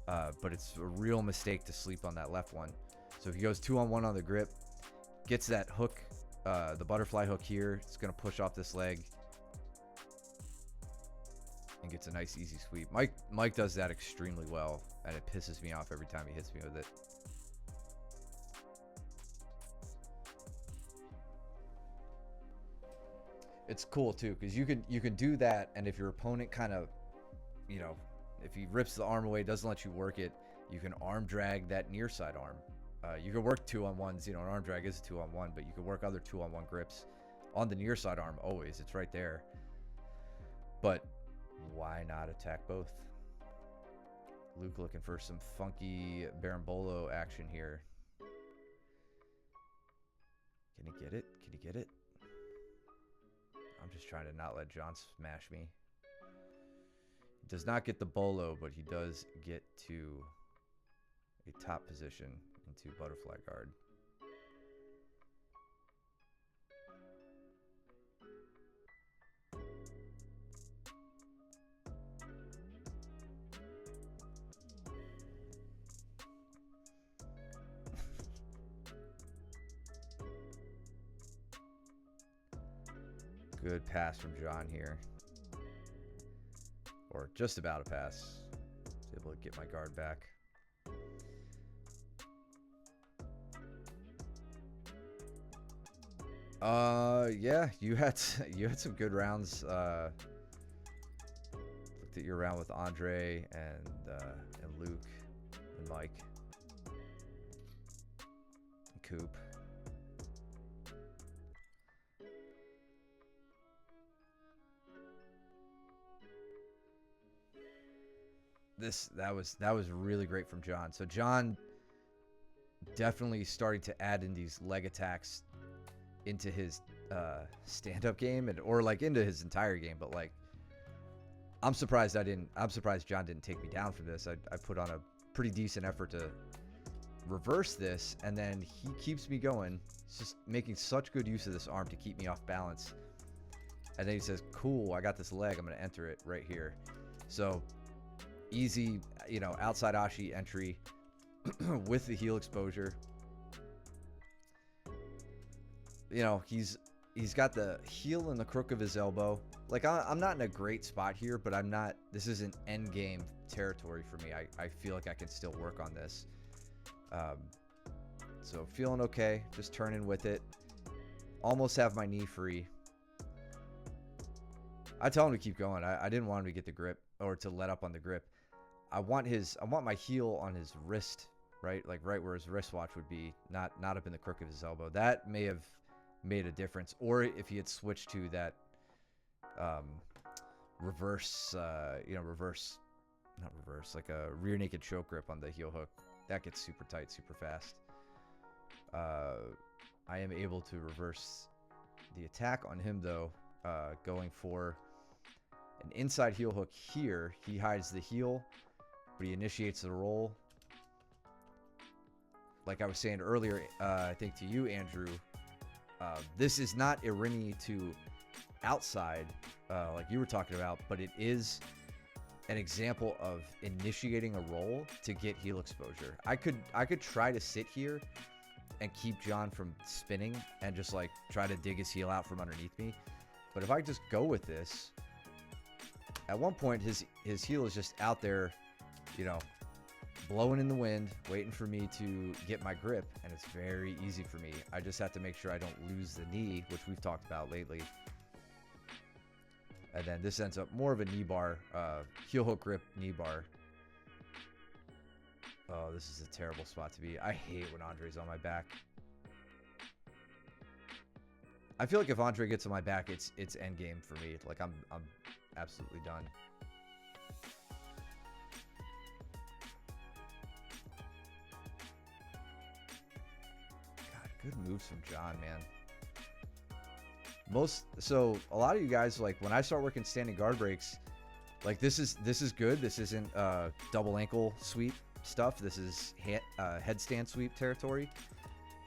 but it's a real mistake to sleep on that left one. So if he goes 2-on-1 on the grip, gets that hook, the butterfly hook here, it's going to push off this leg and gets a nice easy sweep. Mike does that extremely well, and it pisses me off every time he hits me with it. It's cool too, because you can do that, and if your opponent kind of, if he rips the arm away, doesn't let you work it, you can arm drag that near side arm. You can work 2-on-1s, an arm drag is a 2-on-1, but you can work other 2-on-1 grips on the near side arm always. It's right there. But why not attack both? Luke looking for some funky Berimbolo action here. Can he get it? Can he get it? I'm just trying to not let John smash me. He does not get the bolo, but he does get to a top position into butterfly guard. Good pass from John here. Or just about a pass. able to get my guard back. Yeah, you had some good rounds. Looked at your round with Andre and Luke and Mike and Coop. That was really great from John. So John definitely starting to add in these leg attacks into his stand-up game or like into his entire game. But like, I'm surprised John didn't take me down for this. I put on a pretty decent effort to reverse this, and then he keeps me going. He's just making such good use of this arm to keep me off balance. And then he says, cool, I got this leg, I'm going to enter it right here. So easy, outside Ashi entry with the heel exposure. He's got the heel in the crook of his elbow. Like, I'm not in a great spot here, but this isn't end game territory for me. I feel like I can still work on this. So feeling okay, just turning with it. Almost have my knee free. I tell him to keep going. I didn't want him to get the grip or to let up on the grip. I want my heel on his wrist, right? Like right where his wristwatch would be, not up in the crook of his elbow. That may have made a difference. Or if he had switched to that reverse, like a rear naked choke grip on the heel hook. That gets super tight, super fast. I am able to reverse the attack on him though, going for an inside heel hook here. He hides the heel, but he initiates the roll. Like I was saying earlier, I think to you, Andrew, this is not Irini to outside, like you were talking about, but it is an example of initiating a roll to get heel exposure. I could try to sit here and keep John from spinning and just like try to dig his heel out from underneath me. But if I just go with this, at one point his heel is just out there, blowing in the wind, waiting for me to get my grip, and it's very easy for me. I just have to make sure I don't lose the knee, which we've talked about lately. And then this ends up more of a knee bar, heel hook grip knee bar. Oh, this is a terrible spot to be. I hate when Andre's on my back. I feel like if Andre gets on my back, it's end game for me. Like I'm absolutely done. God, good moves from John, man. So a lot of you guys, like when I start working standing guard breaks, like this is good. This isn't double ankle sweep stuff. This is headstand sweep territory.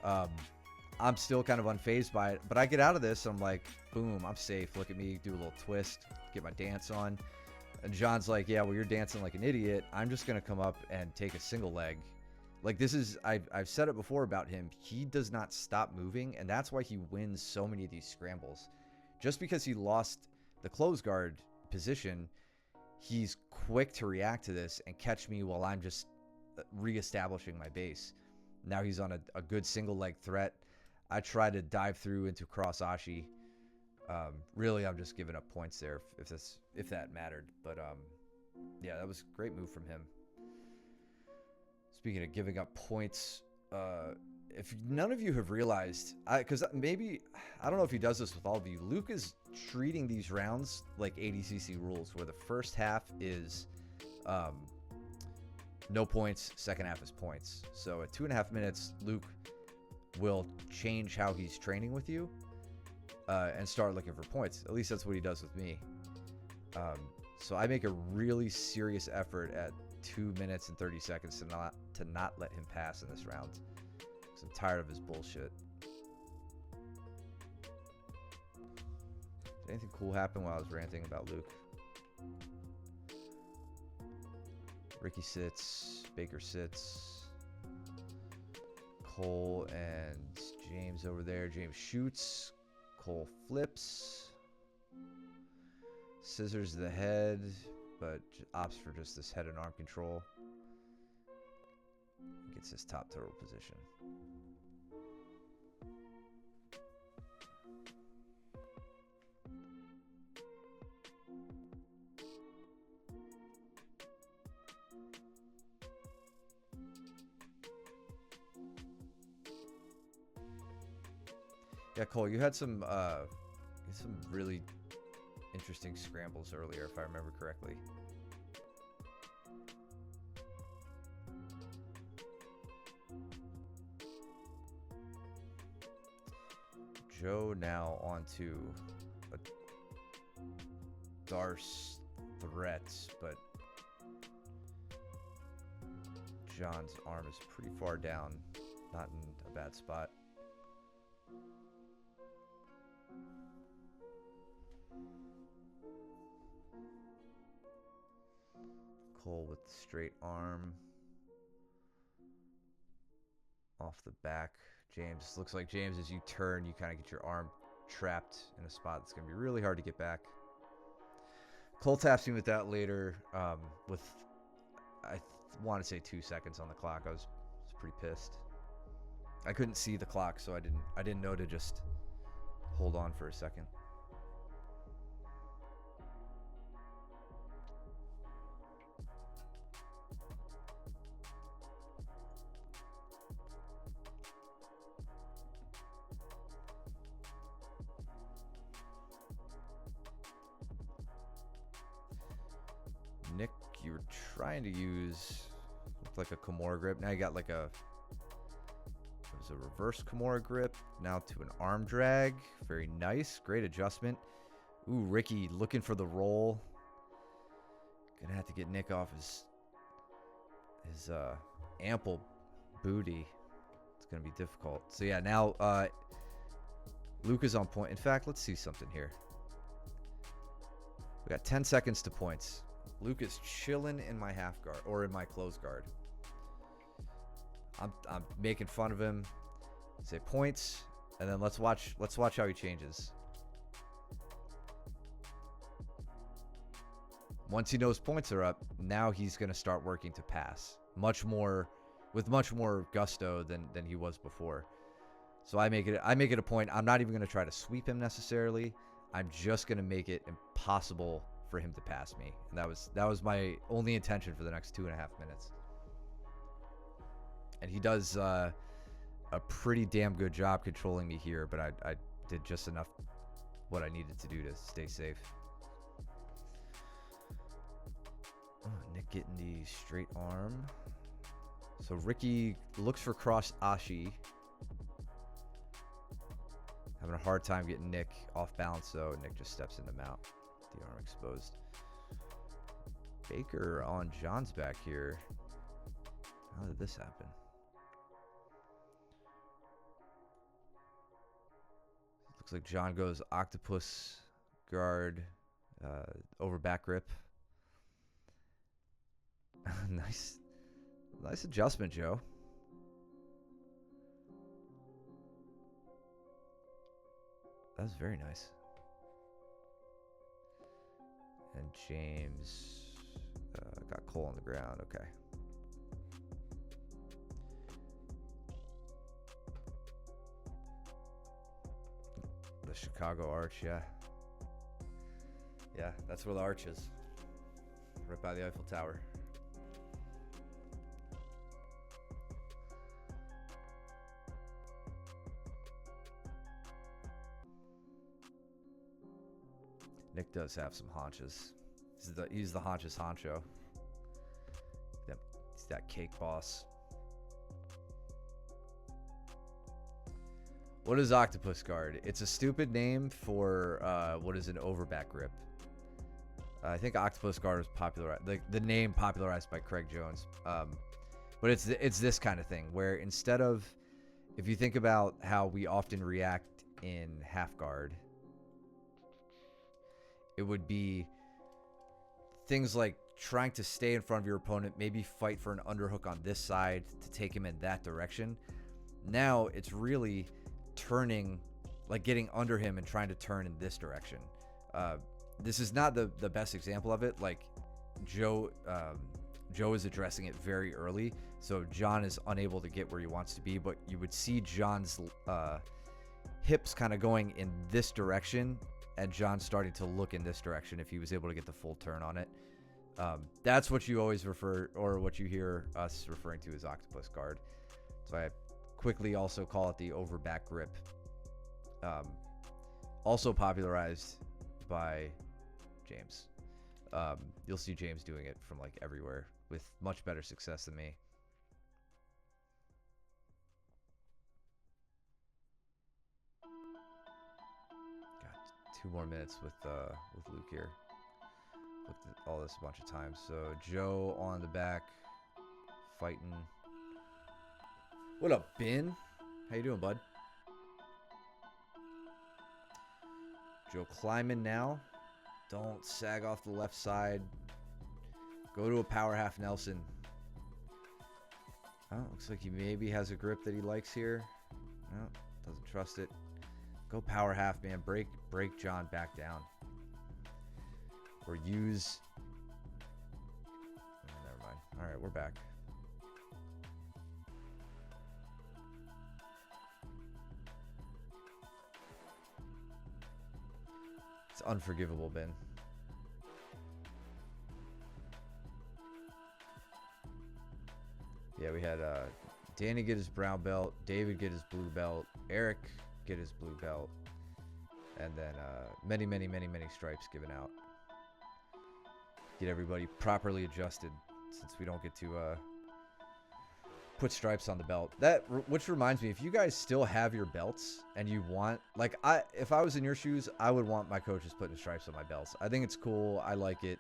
I'm still kind of unfazed by it, but I get out of this and I'm like, boom, I'm safe. Look at me, do a little twist, get my dance on. And John's like, yeah, well, you're dancing like an idiot. I'm just gonna come up and take a single leg. Like this is, I've said it before about him. He does not stop moving, and that's why he wins so many of these scrambles. Just because he lost the close guard position, he's quick to react to this and catch me while I'm just reestablishing my base. Now he's on a good single leg threat. I try to dive through into cross Ashi. Really, I'm just giving up points there if that mattered. But yeah, that was a great move from him. Speaking of giving up points, if none of you have realized, because maybe, I don't know if he does this with all of you, Luke is treating these rounds like ADCC rules, where the first half is no points, second half is points. So at 2.5 minutes, Luke will change how he's training with you and start looking for points. At least that's what he does with me. So I make a really serious effort at 2 minutes and 30 seconds to not let him pass in this round, because I'm tired of his bullshit. Did anything cool happen while I was ranting about Luke? Ricky sits, Baker sits, Cole and James over there. James shoots, Cole flips, scissors the head, but opts for just this head and arm control. Gets his top turtle position. Yeah, Cole, you had some really interesting scrambles earlier, if I remember correctly. Joe now onto a Darce threat, but John's arm is pretty far down, not in a bad spot. Cole with the straight arm off the back. James, looks like James, as you turn, you kind of get your arm trapped in a spot that's going to be really hard to get back. Cole taps me with that later with, I want to say 2 seconds on the clock. I was pretty pissed. I couldn't see the clock, so I didn't know to just hold on for a second. Nick, you were trying to use like a Kimura grip. Now you got like it was a reverse Kimura grip. Now to an arm drag. Very nice. Great adjustment. Ooh, Ricky looking for the roll. Gonna have to get Nick off his ample booty. It's gonna be difficult. So yeah, now Luke is on point. In fact, let's see something here. We got 10 seconds to points. Luke is chilling in my half guard or in my close guard. I'm making fun of him. Say points, and then let's watch how he changes. Once he knows points are up, now he's gonna start working to pass with much more gusto than he was before. So I make it a point. I'm not even gonna try to sweep him necessarily. I'm just gonna make it impossible for him to pass me, and that was my only intention for the next 2.5 minutes. And he does a pretty damn good job controlling me here, but I did just enough what I needed to do to stay safe. Oh, Nick getting the straight arm. So Ricky looks for cross Ashi. Having a hard time getting Nick off balance, though. Nick just steps in the mount. The arm exposed. Baker on John's back here. How did this happen? Looks like John goes octopus guard over back grip. Nice adjustment, Joe. That was very nice. And James got Cole on the ground. Okay. The Chicago Arch, yeah. Yeah, that's where the arch is. Right by the Eiffel Tower. Nick does have some haunches. He's the haunches honcho. He's that cake boss. What is octopus guard? It's a stupid name for what is an overback grip. I think octopus guard was popularized, the name popularized by Craig Jones. But it's this kind of thing where instead of, if you think about how we often react in half guard, it would be things like trying to stay in front of your opponent, maybe fight for an underhook on this side to take him in that direction. Now it's really turning, like getting under him and trying to turn in this direction. This is not the best example of it. Like Joe is addressing it very early, so John is unable to get where he wants to be. But you would see John's hips kind of going in this direction, and John starting to look in this direction if he was able to get the full turn on it. That's what you always refer, or what you hear us referring to as octopus guard. So I quickly also call it the over back grip. Also popularized by James. You'll see James doing it from like everywhere with much better success than me. Got 2 more minutes with Luke here. Looked at all this a bunch of times. So Joe on the back, fighting. What up, Ben? How you doing, bud? Joe climbing now. Don't sag off the left side. Go to a power half Nelson. Oh, looks like he maybe has a grip that he likes here. No, doesn't trust it. Go power half, man. Break John back down. Or use... Oh, never mind. All right, we're back. It's unforgivable, Ben. Yeah, we had Danny get his brown belt, David get his blue belt, Eric get his blue belt, and then many stripes given out. Get everybody properly adjusted, since we don't get to put stripes on the belt. Which reminds me, if you guys still have your belts and you want, like, if I was in your shoes, I would want my coaches putting stripes on my belts. I think it's cool. I like it.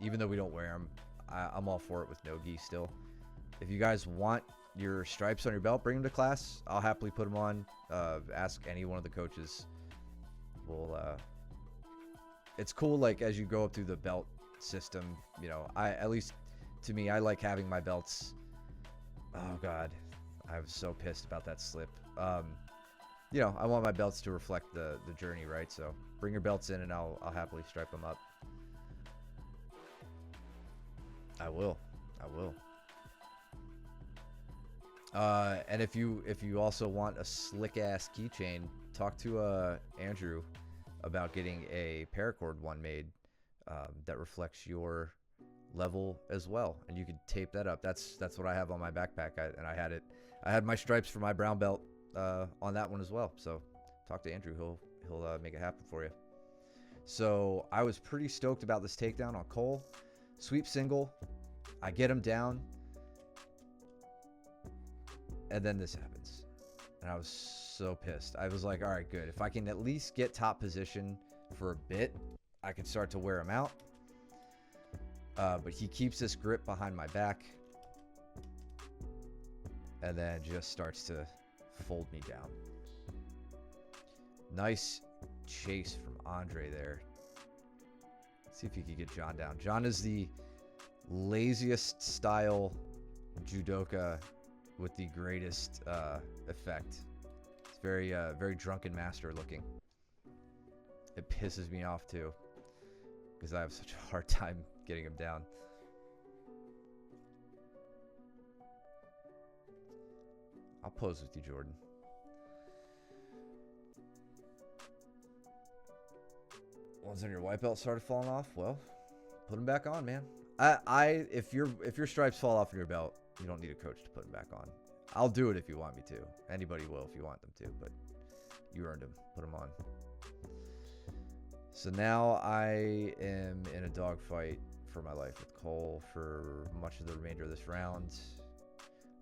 Even though we don't wear them, I'm all for it with no gi still. If you guys want your stripes on your belt, bring them to class. I'll happily put them on. Ask any one of the coaches. It's cool, like, as you go up through the belt system, you know, at least to me, I like having my belts. Oh God, I was so pissed about that slip. You know, I want my belts to reflect the journey, right? So bring your belts in, and I'll happily stripe them up. I will. And if you also want a slick ass keychain, talk to Andrew about getting a paracord one made that reflects your level as well, and you could tape that up. That's what I have on my backpack, I had my stripes for my brown belt on that one as well. So talk to Andrew, he'll make it happen for you. So I was pretty stoked about this takedown on Cole. Sweep single, I get him down, and then this happens, and I was so pissed. I was like, all right, good, if I can at least get top position for a bit, I can start to wear him out. But he keeps this grip behind my back, and then just starts to fold me down. Nice chase from Andre there. Let's see if he can get John down. John is the laziest style judoka with the greatest effect. It's very drunken master looking. It pisses me off too, because I have such a hard time getting him down. I'll pose with you, Jordan. Ones on your white belt started falling off. Well, put them back on, man. If your stripes fall off in your belt, you don't need a coach to put them back on. I'll do it if you want me to. Anybody will if you want them to, but you earned them. Put them on. So now I am in a dogfight for my life with Cole for much of the remainder of this round.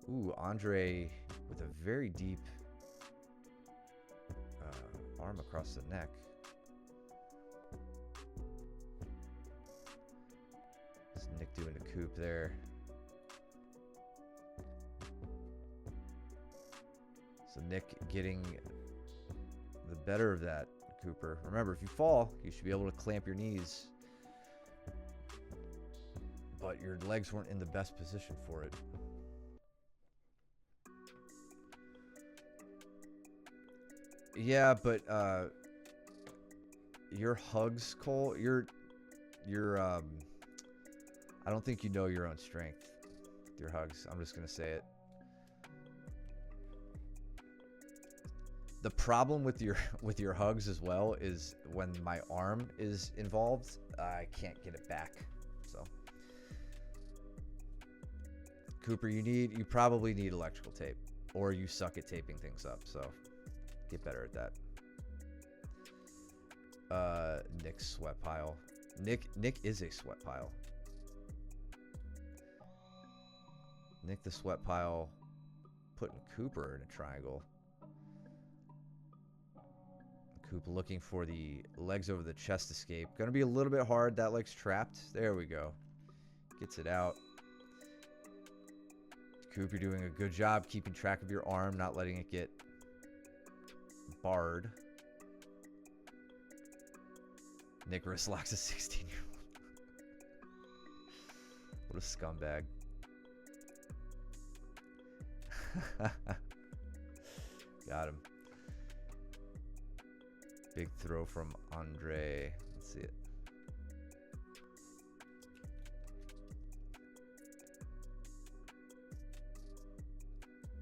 Ooh, Andre with a very deep arm across the neck. Is Nick doing a coup there? So Nick getting the better of that, Cooper. Remember, if you fall, you should be able to clamp your knees. But your legs weren't in the best position for it. Yeah, but your hugs, Cole, your I don't think you know your own strength with your hugs. I'm just going to say it. The problem with your hugs as well is when my arm is involved, I can't get it back. So Cooper, you probably need electrical tape, or you suck at taping things up. So get better at that. Nick's sweat pile. Nick is a sweat pile. Nick the sweat pile putting Cooper in a triangle. Coop looking for the legs over the chest escape. Going to be a little bit hard. That leg's trapped. There we go. Gets it out. Coop, you're doing a good job keeping track of your arm, not letting it get barred. Nick wrist locks a 16-year-old. What a scumbag. Got him. Big throw from Andre. Let's see it.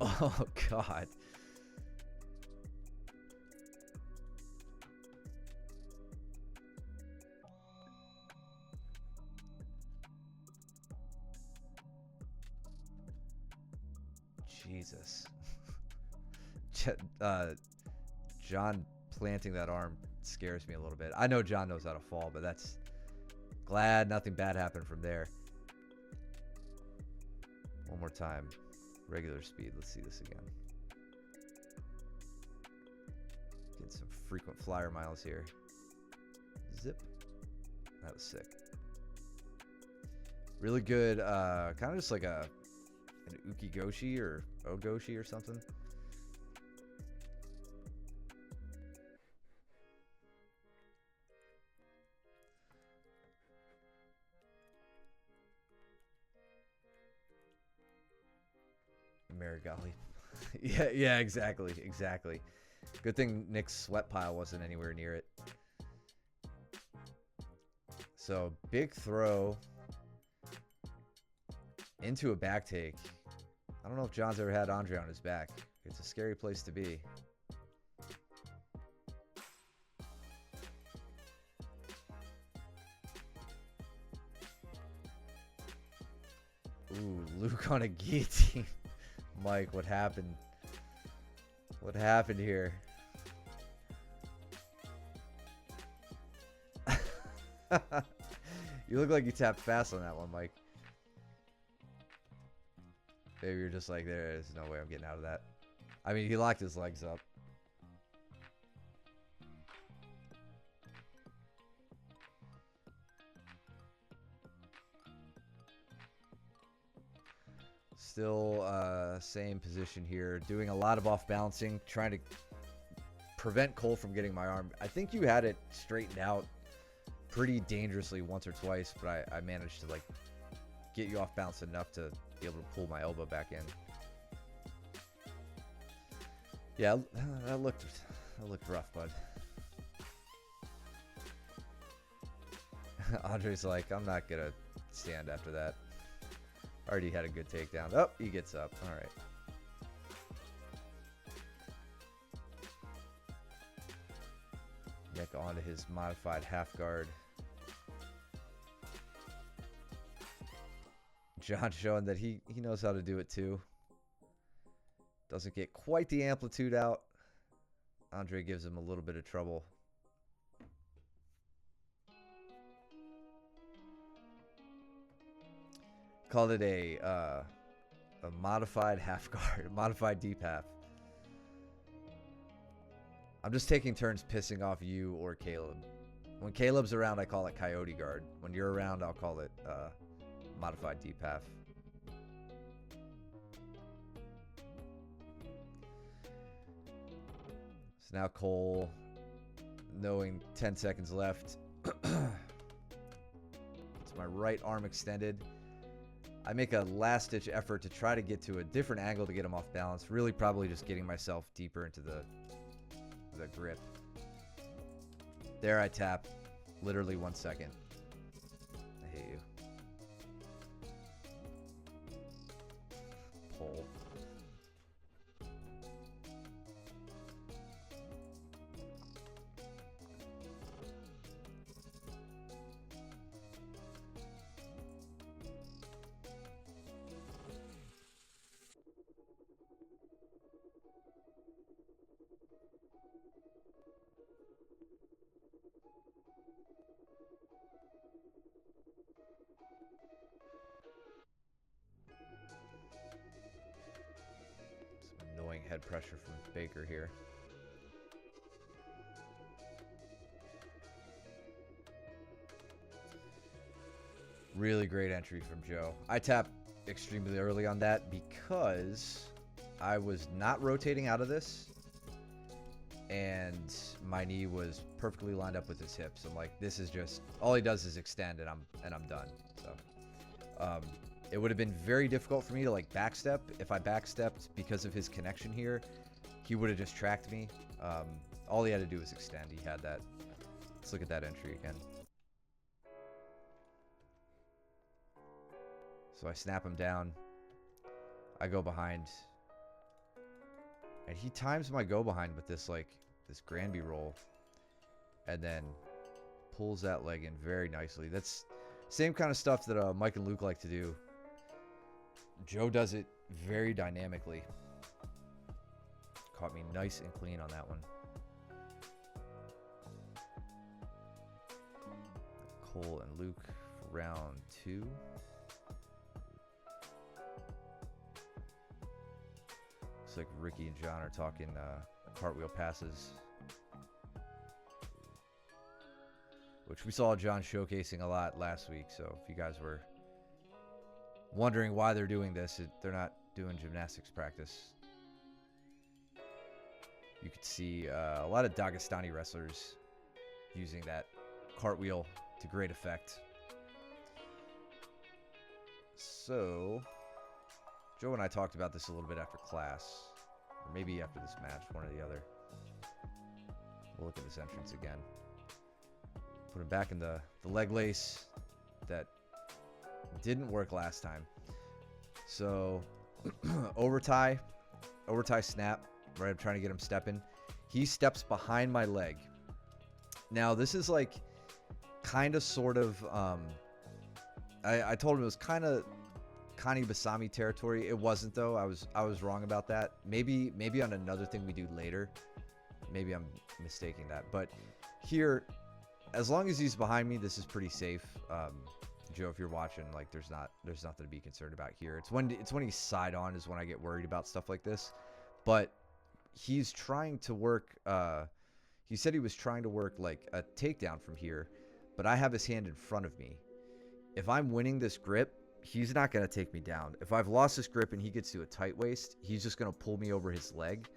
Oh, God. Jesus. John planting that arm scares me a little bit. I know John knows how to fall, but that's glad nothing bad happened from there. One more time. Regular speed. Let's see this again. Get some frequent flyer miles here. Zip. That was sick. Really good. Kind of just like an ukigoshi or ogoshi or something. Marigali. yeah, exactly. Good thing Nick's sweat pile wasn't anywhere near it. So, big throw into a back take. I don't know if John's ever had Andre on his back. It's a scary place to be. Ooh, Luke on a guillotine. Mike, what happened? What happened here? You look like you tapped fast on that one, Mike. Maybe you're just like, there's no way I'm getting out of that. I mean, he locked his legs up. Still same position here. Doing a lot of off balancing. Trying to prevent Cole from getting my arm. I think you had it straightened out pretty dangerously once or twice, but I managed to like get you off balance enough to be able to pull my elbow back in. Yeah, that looked rough, bud. Andre's like, I'm not gonna stand after that. Already had a good takedown. Oh, he gets up. All right. Nick onto his modified half guard. John showing that he knows how to do it too. Doesn't get quite the amplitude out. Andre gives him a little bit of trouble. Called it a modified half guard, modified deep half. I'm just taking turns pissing off you or Caleb. When Caleb's around, I call it coyote guard. When you're around, I'll call it modified deep half. So now Cole, knowing 10 seconds left, gets my right arm extended. I make a last-ditch effort to try to get to a different angle to get him off balance. Really probably just getting myself deeper into the grip. There I tap. Literally 1 second. I hate you. head pressure from Baker here. Really great entry from Joe. I tapped extremely early on that because I was not rotating out of this, and my knee was perfectly lined up with his hips. I'm like, this is just, all he does is extend, and I'm done. So it would have been very difficult for me to like backstep. If I backstepped because of his connection here, he would have just tracked me. All he had to do was extend. He had that. Let's look at that entry again. So I snap him down. I go behind. And he times my go behind with this like this Granby roll. And then pulls that leg in very nicely. That's same kind of stuff that Mike and Luke like to do. Joe does it very dynamically. Caught me nice and clean on that one. Cole and Luke for round 2. Looks like Ricky and John are talking cartwheel passes, which we saw John showcasing a lot last week. So if you guys were wondering why they're doing this, they're not doing gymnastics practice. You could see a lot of Dagestani wrestlers using that cartwheel to great effect. So Joe and I talked about this a little bit after class, or maybe after this match, one or the other. We'll look at this entrance again. Put him back in the leg lace that didn't work last time. So over tie snap, right? I'm trying to get him stepping. He steps behind my leg. Now this is like kind of sort of I told him it was kind of Kani Basami territory. It wasn't though. I was wrong about that. Maybe on another thing we do later. Maybe I'm mistaking that. But here, as long as he's behind me, this is pretty safe. Joe, if you're watching, like there's nothing to be concerned about here. It's when he's side on is when I get worried about stuff like this. But he's trying to work. He said he was trying to work like a takedown from here, but I have his hand in front of me. If I'm winning this grip, he's not going to take me down. If I've lost this grip and he gets to a tight waist, he's just going to pull me over his leg,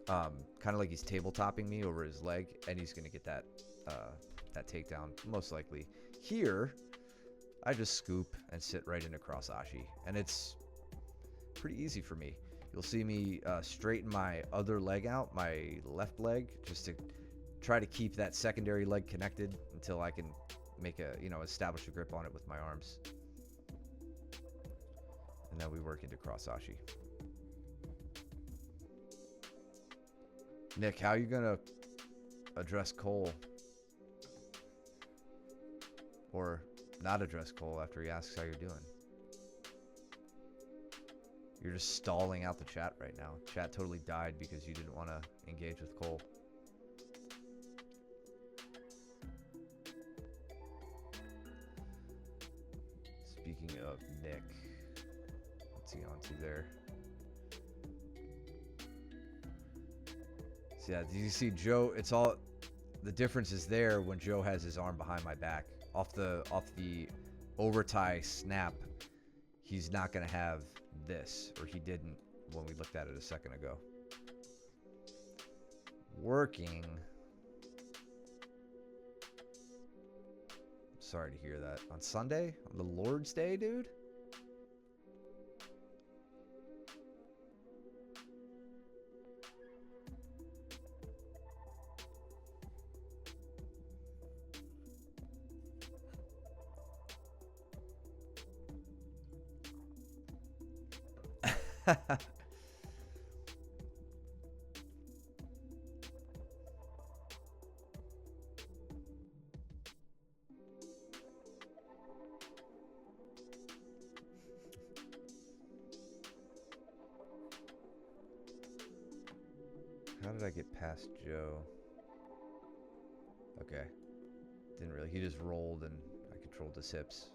kind of like he's tabletopping me over his leg, and he's going to get that takedown most likely. Here, I just scoop and sit right into cross ashi, and it's pretty easy for me. You'll see me straighten my other leg out, my left leg, just to try to keep that secondary leg connected until I can make establish a grip on it with my arms. And then we work into cross ashi. Nick, how are you gonna address Cole? Or not address Cole after he asks how you're doing? You're just stalling out the chat right now. Chat totally died because you didn't want to engage with Cole. Speaking of Nick, what's he on to there? So yeah, do you see Joe? It's all the difference is there when Joe has his arm behind my back. Off the over tie snap, he's not gonna have this, or he didn't when we looked at it a second ago. Working. Sorry to hear that. On Sunday? On the Lord's Day, dude? How did I get past Joe? Okay. Didn't really. He just rolled and I controlled his hips.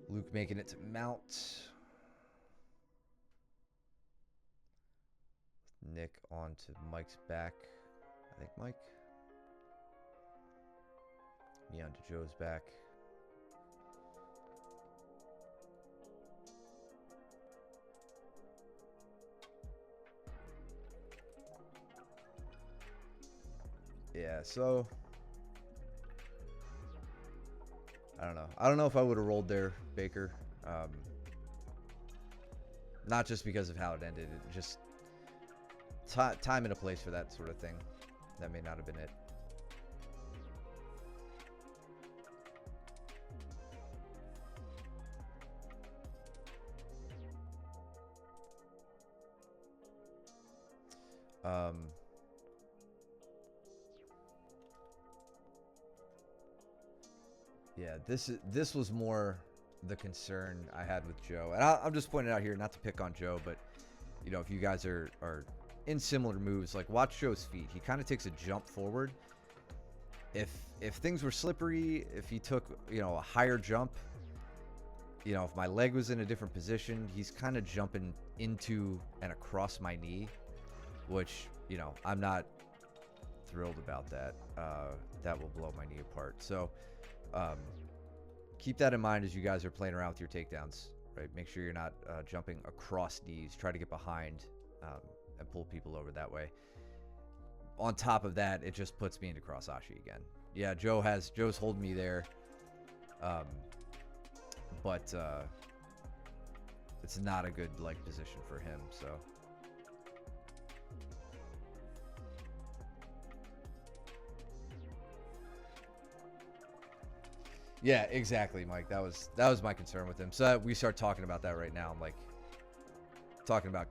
Luke making it to mount. Nick onto Mike's back. I think Mike. Me onto Joe's back. Yeah, so I don't know. I don't know if I would have rolled there, Baker. Not just because of how it ended. It just time and a place for that sort of thing. That may not have been it. Yeah, this was more the concern I had with Joe, and I'm just pointing out here not to pick on Joe, but you know, if you guys are in similar moves, like watch Joe's feet. He kind of takes a jump forward. If things were slippery, if he took, you know, a higher jump, you know, if my leg was in a different position, he's kind of jumping into and across my knee, which, you know, I'm not thrilled about that. That will blow my knee apart. So keep that in mind as you guys are playing around with your takedowns, right? Make sure you're not jumping across knees. Try to get behind and pull people over that way. On top of that, it just puts me into cross ashi again. Yeah, Joe's holding me there, but it's not a good leg position for him. So. Yeah, exactly, Mike. That was my concern with him. So we start talking about that right now. I'm like talking about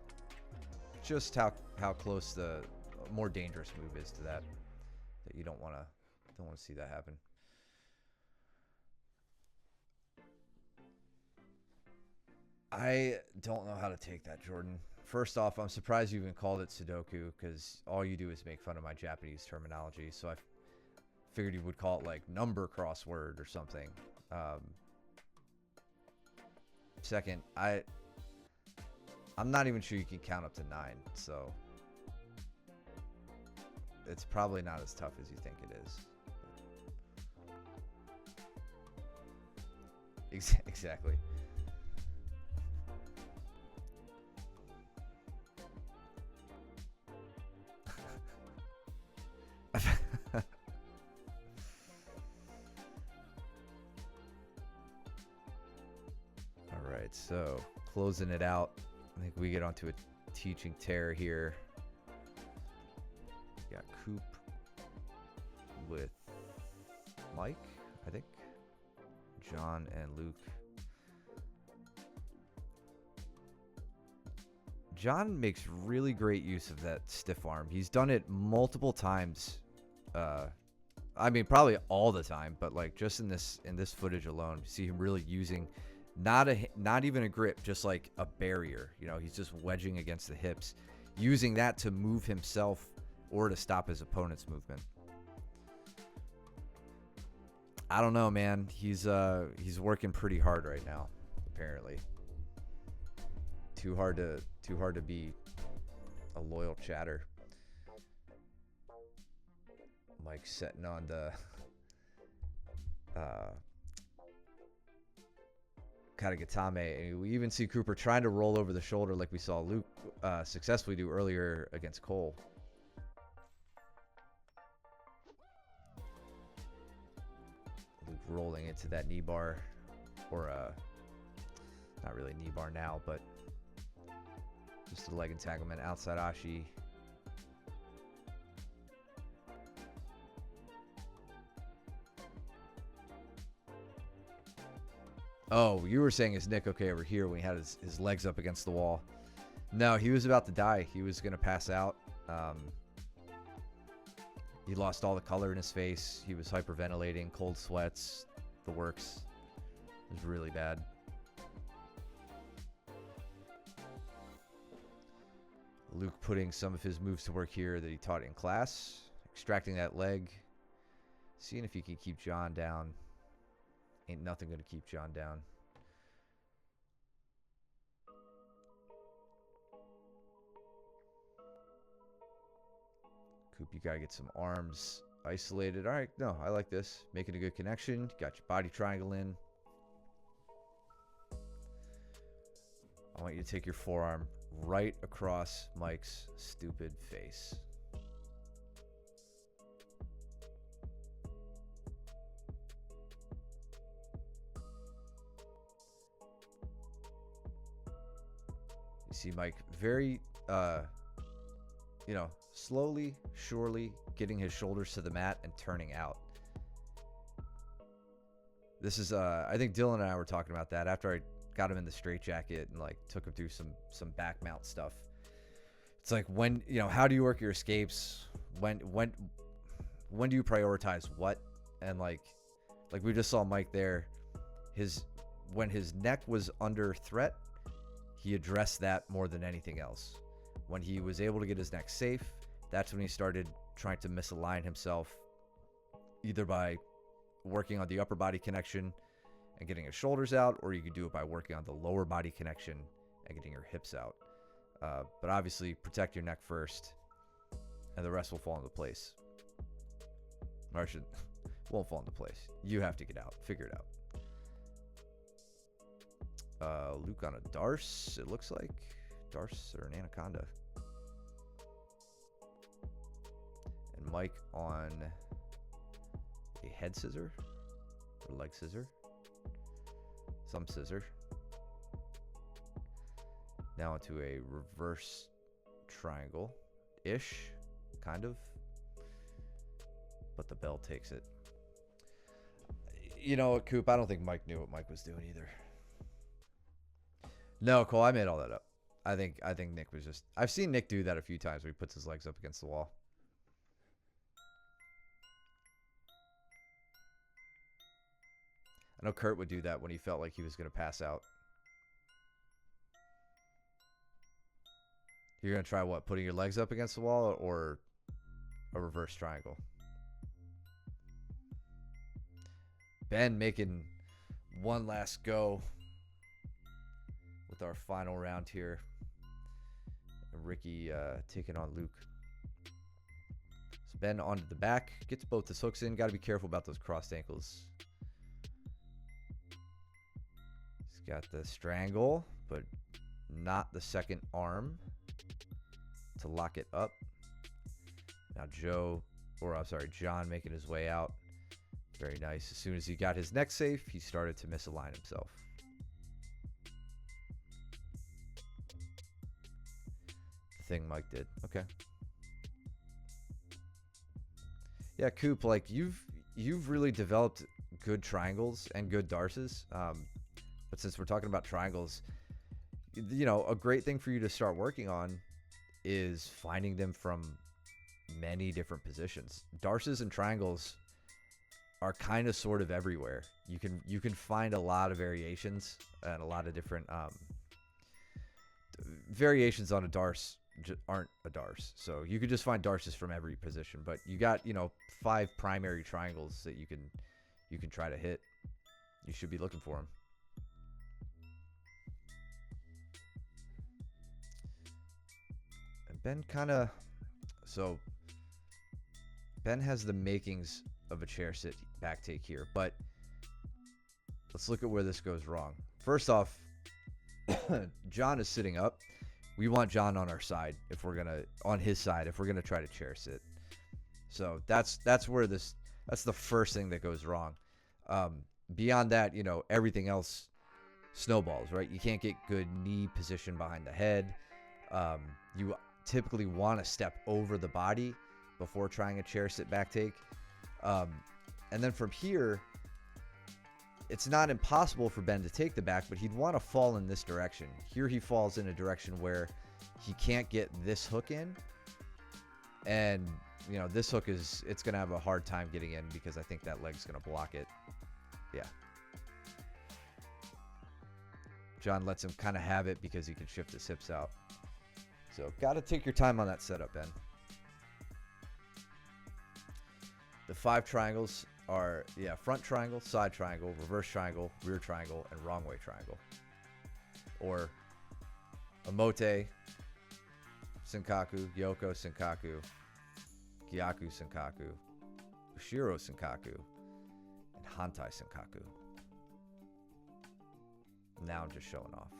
just how close the more dangerous move is to that you don't want to see that happen. I don't know how to take that, Jordan. First off, I'm surprised you even called it Sudoku because all you do is make fun of my Japanese terminology. So I figured you would call it like number crossword or something. Second, I'm not even sure you can count up to 9, so it's probably not as tough as you think it is. Exactly. All right, so closing it out. I think we get onto a teaching tear here. We got Coop with Mike, I think. John and Luke. John makes really great use of that stiff arm. He's done it multiple times. I mean, probably all the time, but like just in this footage alone, you see him really using not even a grip, just like a barrier. You know, he's just wedging against the hips, using that to move himself or to stop his opponent's movement. I don't know, man. He's working pretty hard right now, apparently. Too hard to be a loyal chatter. Mike setting on the Katagatame. We even see Cooper trying to roll over the shoulder like we saw Luke successfully do earlier against Cole. Luke rolling into that knee bar, or not really knee bar now, but just a leg entanglement outside Ashi. Oh, you were saying is Nick okay over here when he had his legs up against the wall? No, he was about to die. He was going to pass out. He lost all the color in his face. He was hyperventilating, cold sweats, the works. It was really bad. Luke putting some of his moves to work here that he taught in class. Extracting that leg. Seeing if he can keep John down. Ain't nothing going to keep John down. Coop, you gotta get some arms isolated. All right, no, I like this. Making a good connection. Got your body triangle in. I want you to take your forearm right across Mike's stupid face. You see Mike very, slowly, surely getting his shoulders to the mat and turning out. This is, I think Dylan and I were talking about that after I got him in the straitjacket and like took him through some back mount stuff. It's like when, how do you work your escapes? When do you prioritize what? And like we just saw Mike there, when his neck was under threat, he addressed that more than anything else. When he was able to get his neck safe, that's when he started trying to misalign himself, either by working on the upper body connection and getting his shoulders out, or you could do it by working on the lower body connection and getting your hips out. But obviously, protect your neck first, and the rest will fall into place. Or won't fall into place. You have to get out. Figure it out. Luke on a Darce, it looks like. Darce or an Anaconda. And Mike on a head scissor or leg scissor. Some scissor. Now into a reverse triangle-ish, kind of. But the bell takes it. You know what, Coop? I don't think Mike knew what Mike was doing either. No, Cole, I made all that up. I think Nick was just... I've seen Nick do that a few times where he puts his legs up against the wall. I know Kurt would do that when he felt like he was going to pass out. You're going to try what? Putting your legs up against the wall or a reverse triangle? Ben making one last go with our final round here. And Ricky taking on Luke. So Ben onto the back. Gets both his hooks in. Got to be careful about those crossed ankles. He's got the strangle, but not the second arm to lock it up. Now John making his way out. Very nice. As soon as he got his neck safe, he started to misalign himself. The thing Mike did. Okay. Yeah, Coop, like you've really developed good triangles and good darces. But since we're talking about triangles, a great thing for you to start working on is finding them from many different positions. Darces and triangles are kind of sort of everywhere. You can find a lot of variations and a lot of different variations on a darce aren't a darce. So you could just find darces from every position, but you got 5 primary triangles that you can try to hit. You should be looking for them. And Ben has the makings of a chair sit back take here, but let's look at where this goes wrong. First off, John is sitting up. We want John on our side on his side if we're gonna try to chair sit. So that's the first thing that goes wrong. Beyond that, everything else snowballs, right? You can't get good knee position behind the head. You typically want to step over the body before trying a chair sit back take. And then from here, it's not impossible for Ben to take the back, but he'd want to fall in this direction. Here he falls in a direction where he can't get this hook in. And, this hook it's going to have a hard time getting in because I think that leg's going to block it. Yeah. John lets him kind of have it because he can shift his hips out. So, got to take your time on that setup, Ben. The 5 triangles are, front triangle, side triangle, reverse triangle, rear triangle, and wrong way triangle. Or Omote, Senkaku, Yoko, Senkaku, Gyaku Senkaku, Ushiro Senkaku, and Hantai Senkaku. Now I'm just showing off.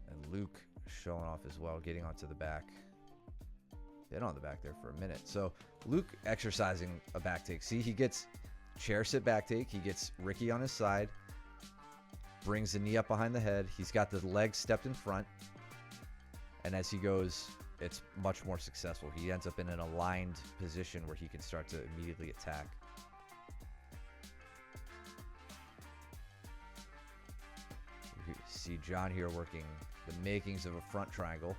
And Luke showing off as well, getting onto the back. Been on the back there for a minute. So Luke exercising a back take. See, he gets chair sit back take. He gets Ricky on his side. Brings the knee up behind the head. He's got the legs stepped in front. And as he goes, it's much more successful. He ends up in an aligned position where he can start to immediately attack. You see John here working the makings of a front triangle.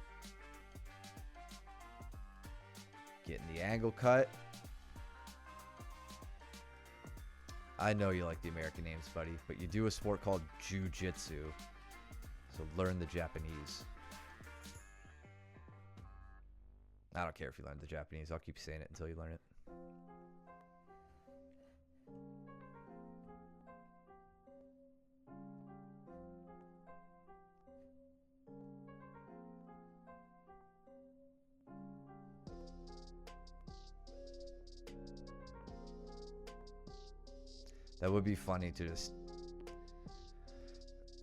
Getting the angle cut. I know you like the American names, buddy, but you do a sport called Jiu-Jitsu, so learn the Japanese. I don't care if you learn the Japanese. I'll keep saying it until you learn it. That would be funny to just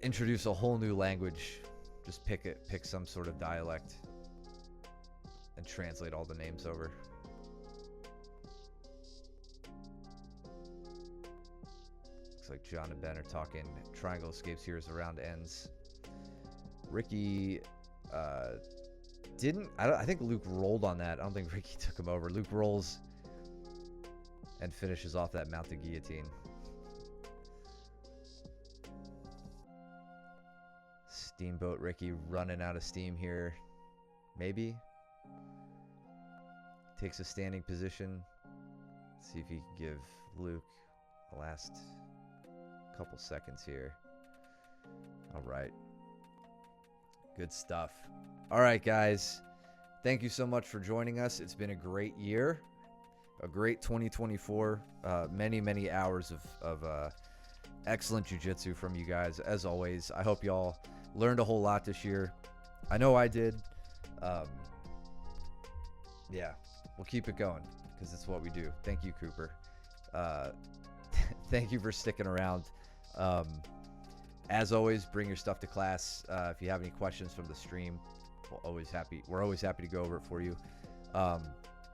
introduce a whole new language. Just pick some sort of dialect and translate all the names over. Looks like John and Ben are talking. Triangle escapes here as the round ends. Ricky didn't. I think Luke rolled on that. I don't think Ricky took him over. Luke rolls and finishes off that mounted guillotine. Steamboat Ricky running out of steam here. Maybe. Takes a standing position. Let's see if he can give Luke the last couple seconds here. All right. Good stuff. All right, guys. Thank you so much for joining us. It's been a great year. A great 2024. Many, many hours of excellent jiu-jitsu from you guys. As always, I hope y'all learned a whole lot this year. I know I did. Yeah, we'll keep it going because it's what we do. Thank you, Cooper. Thank you for sticking around. As always, bring your stuff to class. If you have any questions from the stream, we're always happy to go over it for you.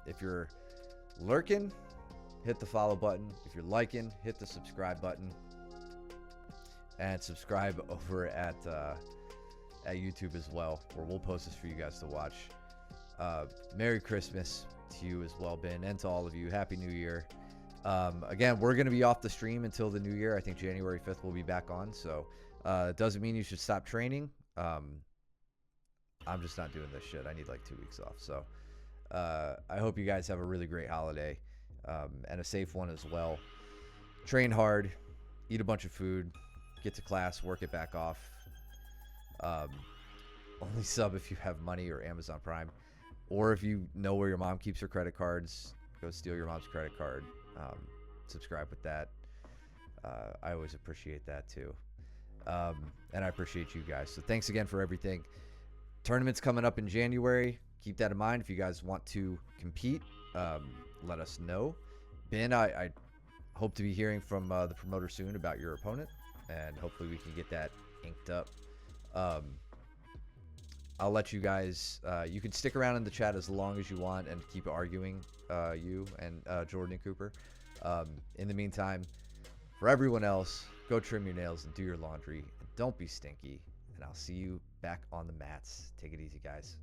If you're lurking, hit the follow button. If you're liking, hit the subscribe button. And subscribe over at YouTube as well, where we'll post this for you guys to watch. Merry Christmas to you as well, Ben, and to all of you. Happy New Year. Again, we're going to be off the stream until the new year. I think January 5th we'll be back on, so it doesn't mean you should stop training. I'm just not doing this shit. I need like 2 weeks off. So I hope you guys have a really great holiday and a safe one as well. Train hard, eat a bunch of food, get to class, work it back off. Only sub if you have money or Amazon Prime, or if you know where your mom keeps her credit cards, go steal your mom's credit card. Subscribe with that. I always appreciate that too. And I appreciate you guys. So thanks again for everything. Tournaments coming up in January. Keep that in mind. If you guys want to compete, let us know. Ben, I hope to be hearing from the promoter soon about your opponent, and hopefully we can get that inked up. I'll let you guys, you can stick around in the chat as long as you want and keep arguing, you and Jordan and Cooper. In the meantime, for everyone else, go trim your nails and do your laundry. And don't be stinky. And I'll see you back on the mats. Take it easy, guys.